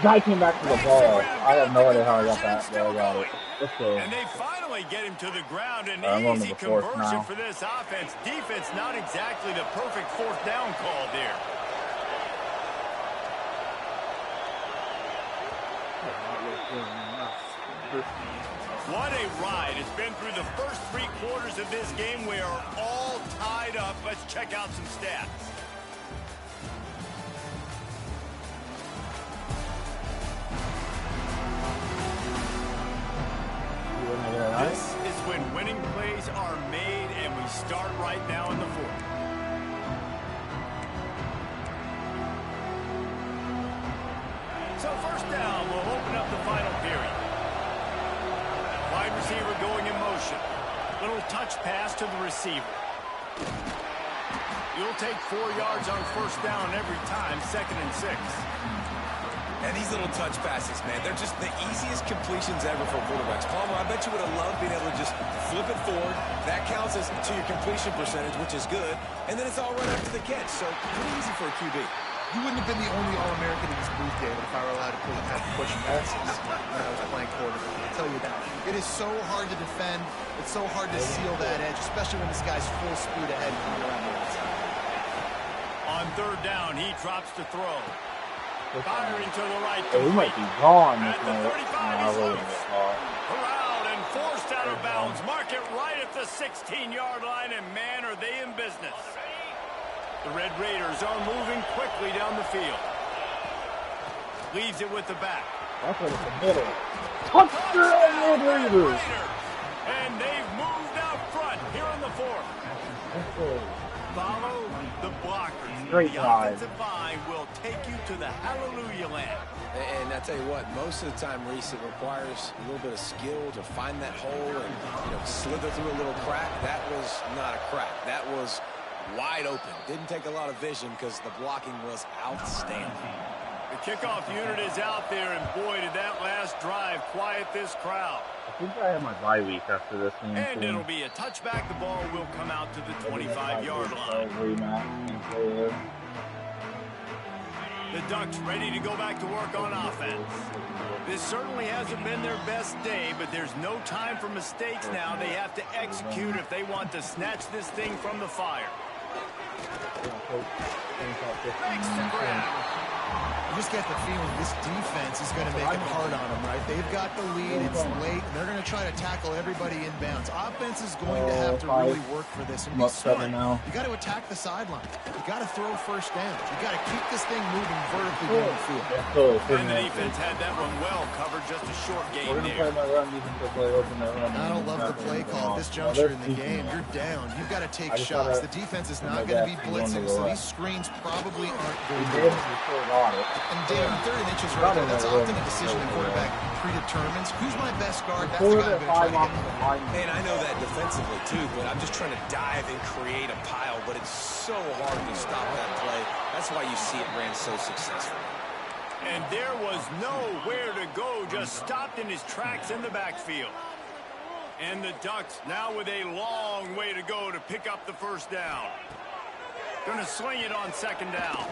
Guy came back to the ball. I have no idea how I got that, but I got it. Let's go. And they finally get him to the ground. An to easy the fourth conversion now. for this offense. Defense not exactly the perfect fourth down call there. What a ride. It's been through the first 3 quarters of this game. We are all tied up. Let's check out some stats. This is when winning plays are made, and we start right now in the fourth. So first down, we'll open up the final period. Wide receiver going in motion. Little touch pass to the receiver. You'll take 4 yards on first down every time, 2nd and 6. And these little touch passes, man, they're just the easiest completions ever for quarterbacks. Palmer, I bet you would have loved being able to just flip it forward. That counts as to your completion percentage, which is good. And then it's all right after the catch, so pretty easy for a QB. You wouldn't have been the only All-American in this booth, David, if I were allowed to push passes when I was playing quarterback. I'll tell you that. It is so hard to defend. It's so hard to seal that edge, especially when this guy's full speed ahead coming around the outside. On third down, he drops to throw. Firing to the right. Hey, we might be gone. At the 35, he's loose. Corralled and forced out of bounds. Mark it right at the 16-yard line, and man, are they in business. The Red Raiders are moving quickly down the field. Leaves it with the back. That's what it's the middle. Touchdown, Red Raiders! And they've moved out front here on the fourth. Follow the blockers. Great the drive. offensive line will take you to the hallelujah land. And I tell you what, most of the time, Reese, it requires a little bit of skill to find that hole and slither through a little crack. That was not a crack. That was wide open. Didn't take a lot of vision because the blocking was outstanding. The kickoff unit is out there, and boy, did that last drive quiet this crowd. I think I have my bye week after this game. And it'll be a touchback. The ball will come out to the 25-yard line. The Ducks ready to go back to work on offense. This certainly hasn't been their best day, but there's no time for mistakes now. They have to execute if they want to snatch this thing from the fire. Makes the grab. You just get the feeling this defense is going to make it hard on them, right? They've got the lead. It's late, and they're going to try to tackle everybody inbounds. Offense is going to have to really work for this and be smart. You got to attack the sideline. You got to throw first down. You got to keep this thing moving vertically down the field. And the defense had that one well covered. Just a short game there. I don't love the play call at this juncture in the game. You're down. You've got to take shots. The defense is not going to be blitzing, so these screens probably aren't going to be. And Dan, 3rd and inches right there, that's often a decision the quarterback predetermines. Who's my best guard? That's the guy I'm going to try to get. And I know that defensively, too, but I'm just trying to dive and create a pile, but it's so hard to stop that play. That's why you see it ran so successful. And there was nowhere to go, just stopped in his tracks in the backfield. And the Ducks now with a long way to go to pick up the first down. Going to swing it on 2nd down.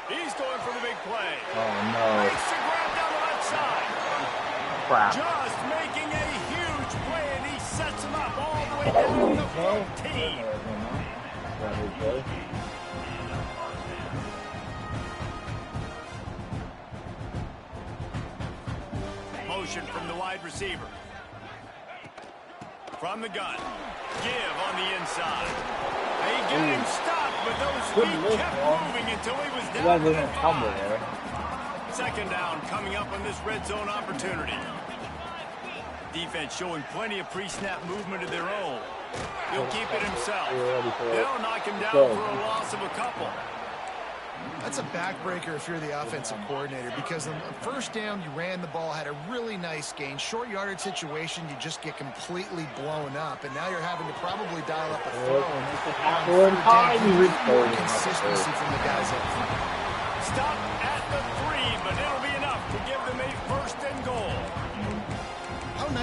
He's going for the big play. Oh, no. Makes the grab down the left side. Crap. Just making a huge play, and he sets him up all the way down to 14. Motion from the wide receiver. From the gun. Give on the inside. They get him stopped, but those feet kept moving until he was down to the 5. 2nd down coming up on this red zone opportunity. Defense showing plenty of pre-snap movement of their own. He'll keep it himself. They'll knock him down for a loss of a couple. That's a backbreaker if you're the offensive coordinator, because on first down, you ran the ball, had a really nice gain. Short yardage situation, you just get completely blown up, and now you're having to probably dial up a throw. More consistency from the guys up front. Stop at the 3, but it'll be enough to give them a 1st and goal.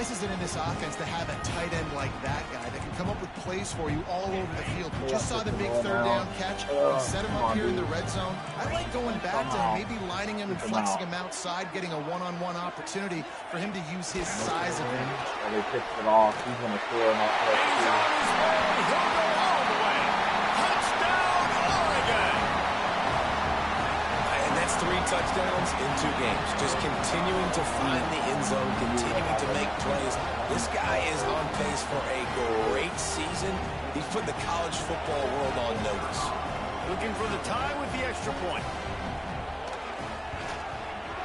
nice is it in this offense to have a tight end like that guy that can come up with plays for you all over the field? We just saw the big third down catch. We set him up here in the red zone. I like going back to him, maybe lining him and flexing him outside, getting a one-on-one opportunity for him to use his size advantage. And they pitched it off. He's going to score not He's on his way. He'll go all the way. Touchdown, Oregon! And that's 3 touchdowns in 2 games. Just continuing to find the end zone, continuing to make plays. This guy is on pace for a great season. He's put the college football world on notice. Looking for the tie with the extra point.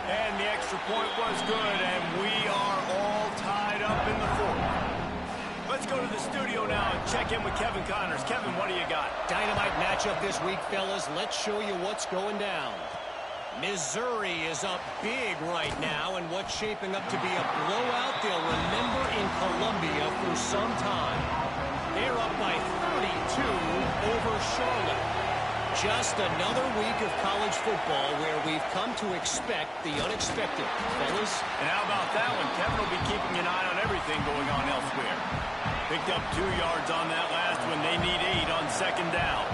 And the extra point was good, and we are all tied up in the 4th. Let's go to the studio now and check in with Kevin Connors. Kevin, what do you got? Dynamite matchup this week, fellas. Let's show you what's going down. Missouri is up big right now, and what's shaping up to be a blowout they'll remember in Columbia for some time. They're up by 32 over Charlotte. Just another week of college football where we've come to expect the unexpected, fellas. And how about that one? Kevin will be keeping an eye on everything going on elsewhere. Picked up 2 yards on that last one. They need 8 on 2nd down.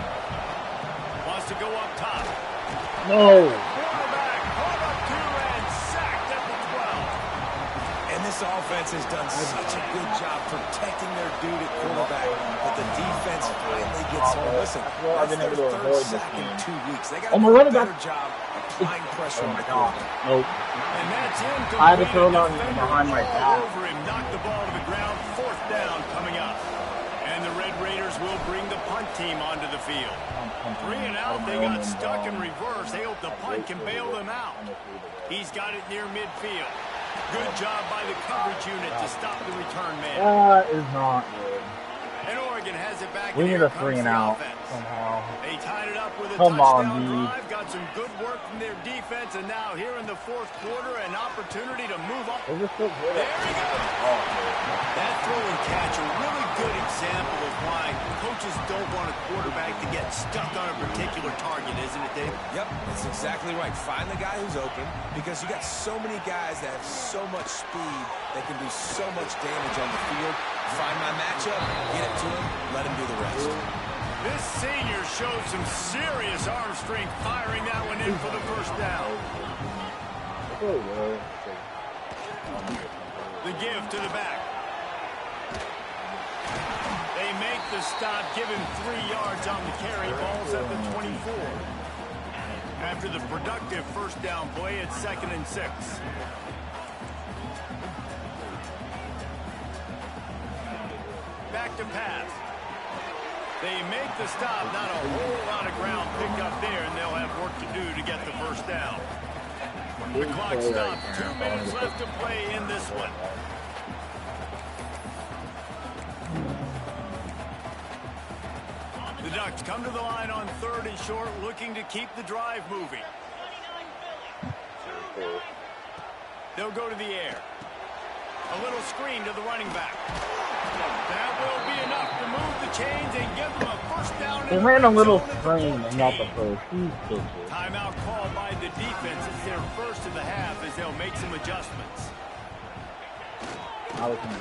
Wants to go up top. No. Quarterback caught up 2 and sacked at the 12. And this offense has done such a good job protecting their dude at quarterback that the defense finally gets home. Listen, that's their 3rd sack in 2 weeks. They got to do a better job applying pressure on the quarterback. Nope. And that's incomplete. I had to throw down behind my back. Over him, knocked the ball to the ground. 4th down coming up. And the Red Raiders will bring the punt team onto the field. 3 and out, they got stuck in reverse. They hope the punt can bail them out. He's got it near midfield. Good job by the coverage unit to stop the return man. That is not good. And Oregon has it back. We and need here a 3 and comes the out offense. somehow. They tied it up with a Come on, touchdown dude. drive. Got some good work from their defense, and now here in the 4th quarter, an opportunity to move on. They're just so good. There he goes. That throw and catch, a really good example of why coaches don't want a quarterback to get stuck on a particular target, isn't it, Dave? Yep, that's exactly right. Find the guy who's open because you got so many guys that have so much speed that can do so much damage on the field. Find my matchup, get it to him, let him do the rest. This senior showed some serious arm strength firing that one in for the 1st down. The give to the back. They make the stop, give him 3 yards on the carry. Ball's at the 24. After the productive 1st down play, it's 2nd and 6. Back to pass. They make the stop. Not a whole lot of ground picked up there, and they'll have work to do to get the 1st down. The clock stopped. 2 minutes left to play in this one. The Ducks come to the line on 3rd and short, looking to keep the drive moving. They'll go to the air. A little screen to the running back. That will be enough to move the chains and give them a 1st down. They ran a little screen and not the first. Timeout called by the defense. It's their 1st of the half as they'll make some adjustments.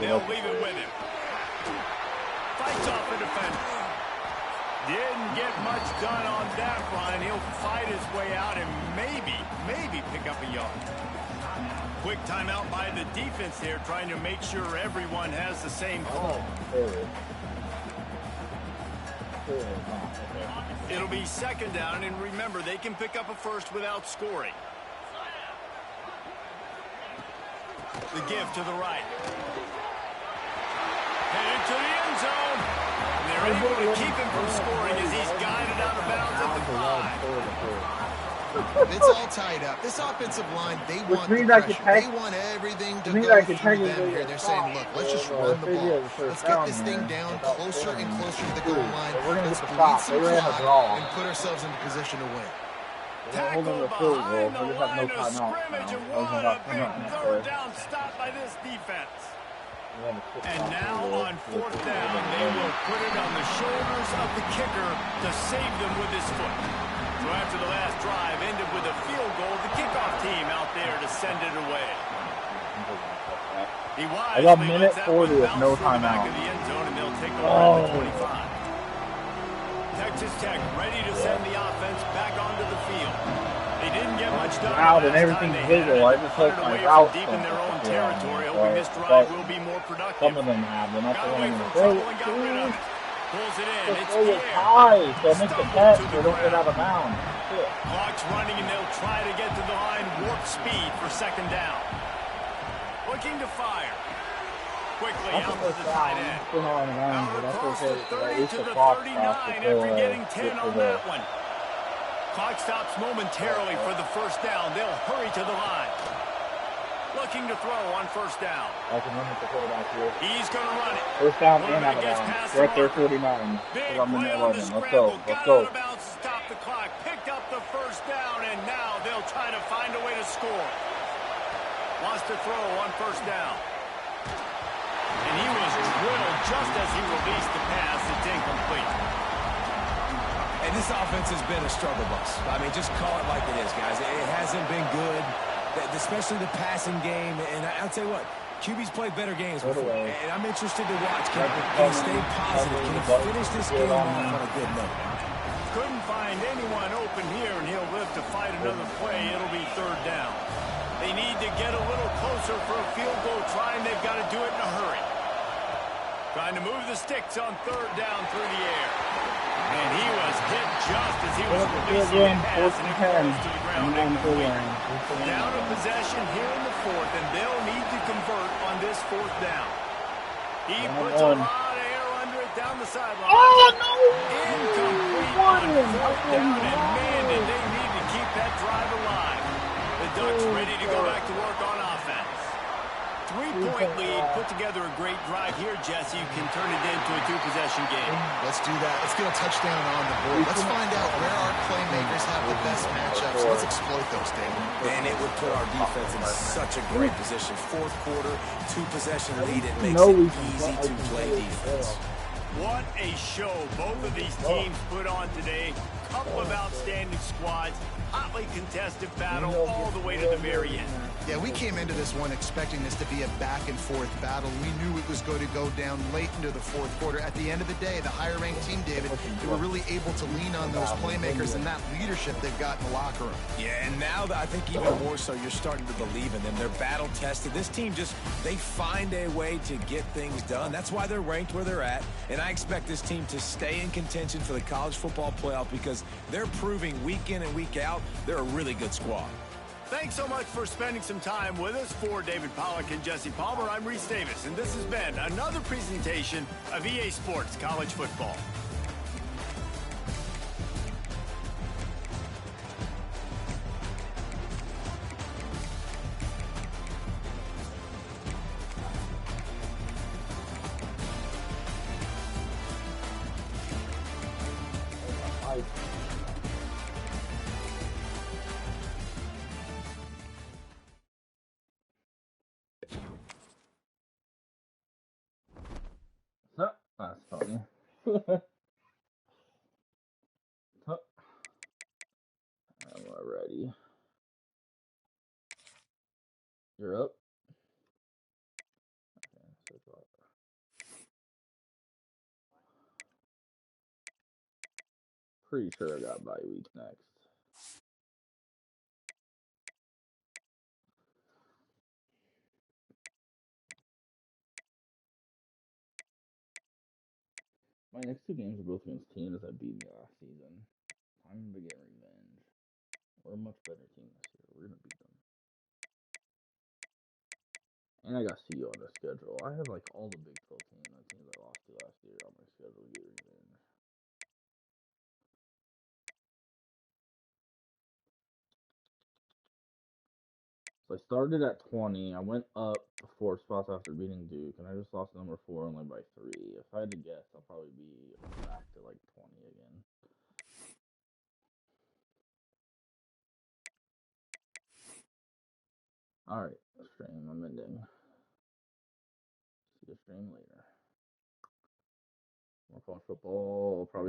They'll leave it with him. Fights off the defender. Didn't get much done on that run. He'll fight his way out and maybe pick up a yard. Quick timeout by the defense there, trying to make sure everyone has the same call. It'll be 2nd down, and remember, they can pick up a 1st without scoring. The give to the right. Headed to the end zone. They're able to keep him from scoring as he's guided out of bounds at the 5. It's all tied up. This offensive line, they want the pressure. They want everything to go through them here. They're saying, look, let's just run the ball. Let's get this thing down closer and closer to the goal line. Let's bleed some clock and put ourselves in position to win. Tackle behind the line of scrimmage, and what a big 3rd down stop by this defense. And now on 4th down, they will put it on the shoulders of the kicker to save them with his foot. So after the last drive ended with a field goal, the kickoff team out there to send it away. He I got wisely minute lets that 40 one with no bounce through the back timeout. of the end zone, and they'll take a run at the 25. Texas Tech ready to send the offense back onto the field. They didn't get much done Out and last time everything's they had legal. it. I They just punted hope my away route from deep in their own don't territory, disappear. hoping this drive will be more productive. Some of them have. They're not the Got one away I'm from going to trouble and got rid of it. Pulls it in. It's throw. the It's air. high, so I make the catch so I don't get ground. out of bounds. Clock's running, and they'll try to get to the line warp speed for second down. Looking to fire. Quickly out to the tight end. Out across the 30 to the 39 after getting 10 on that one. Clock stops momentarily for the first down. They'll hurry to the line. Looking to throw on first down. I can run with the quarterback here. He's going to run it. First down and out of bounds. Right there, 49. Big I'm in play the on 11. the Let's scramble. go. Got Let's out go. of bounds to stop the clock. Picked up the first down, and now they'll try to find a way to score. Wants to throw on first down. And he was drilled just as he released the pass. It's incomplete. And this offense has been a struggle bus. I mean, just call it like it is, guys. It hasn't been good, especially the passing game. And I'll tell you what, QB's played better games before. And I'm interested to watch. Can he stay positive? Can he finish this game off on a good note? Couldn't find anyone open here, and he'll live to fight another play. It'll be third down. They need to get a little closer for a field goal try, and they've got to do it in a hurry. Trying to move the sticks on third down through the air. And he was hit just as he was releasing the pass, and it goes to the ground incomplete. Down a possession here in the fourth, and they'll need to convert on this fourth down. He puts a lot of air under it down the sideline. Oh, no! Incomplete on fourth down, and man, did they need to keep that drive alive. The Ducks ready to go back to work on offense. 3-point lead, put together a great drive here, Jesse. You can turn it into a two-possession game. Let's do that. Let's get a touchdown on the board. Let's find out where our playmakers have the best matchups. Let's exploit those, David. And it would put our defense in such a great position. Fourth quarter, two-possession lead. It makes it easy to play defense. What a show both of these teams put on today. Couple of outstanding squads. Hotly contested battle all the way to the very end. Yeah, we came into this one expecting this to be a back-and-forth battle. We knew it was going to go down late into the fourth quarter. At the end of the day, the higher-ranked team, David, they were really able to lean on those playmakers and that leadership they've got in the locker room. Yeah, and now I think even more so, you're starting to believe in them. They're battle-tested. This team they find a way to get things done. That's why they're ranked where they're at. And I expect this team to stay in contention for the college football playoff because they're proving week in and week out they're a really good squad. Thanks so much for spending some time with us. For David Pollack and Jesse Palmer, I'm Reese Davis, and this has been another presentation of EA Sports College Football. That's funny. I'm ready. You're up. Pretty sure I got bye week next. My next two games are both against teams that beat me last season. Time to get revenge. We're a much better team this year. We're gonna beat them. And I got CU on the schedule. I have like all the Big 12 teams I lost to last year on my schedule to get revenge. So I started at 20. I went up 4 spots after beating Duke, and I just lost number 4 only by 3. If I had to guess, I'll probably be back to like 20 again. Alright, stream, I'm ending. See the stream later. More college football, I'll probably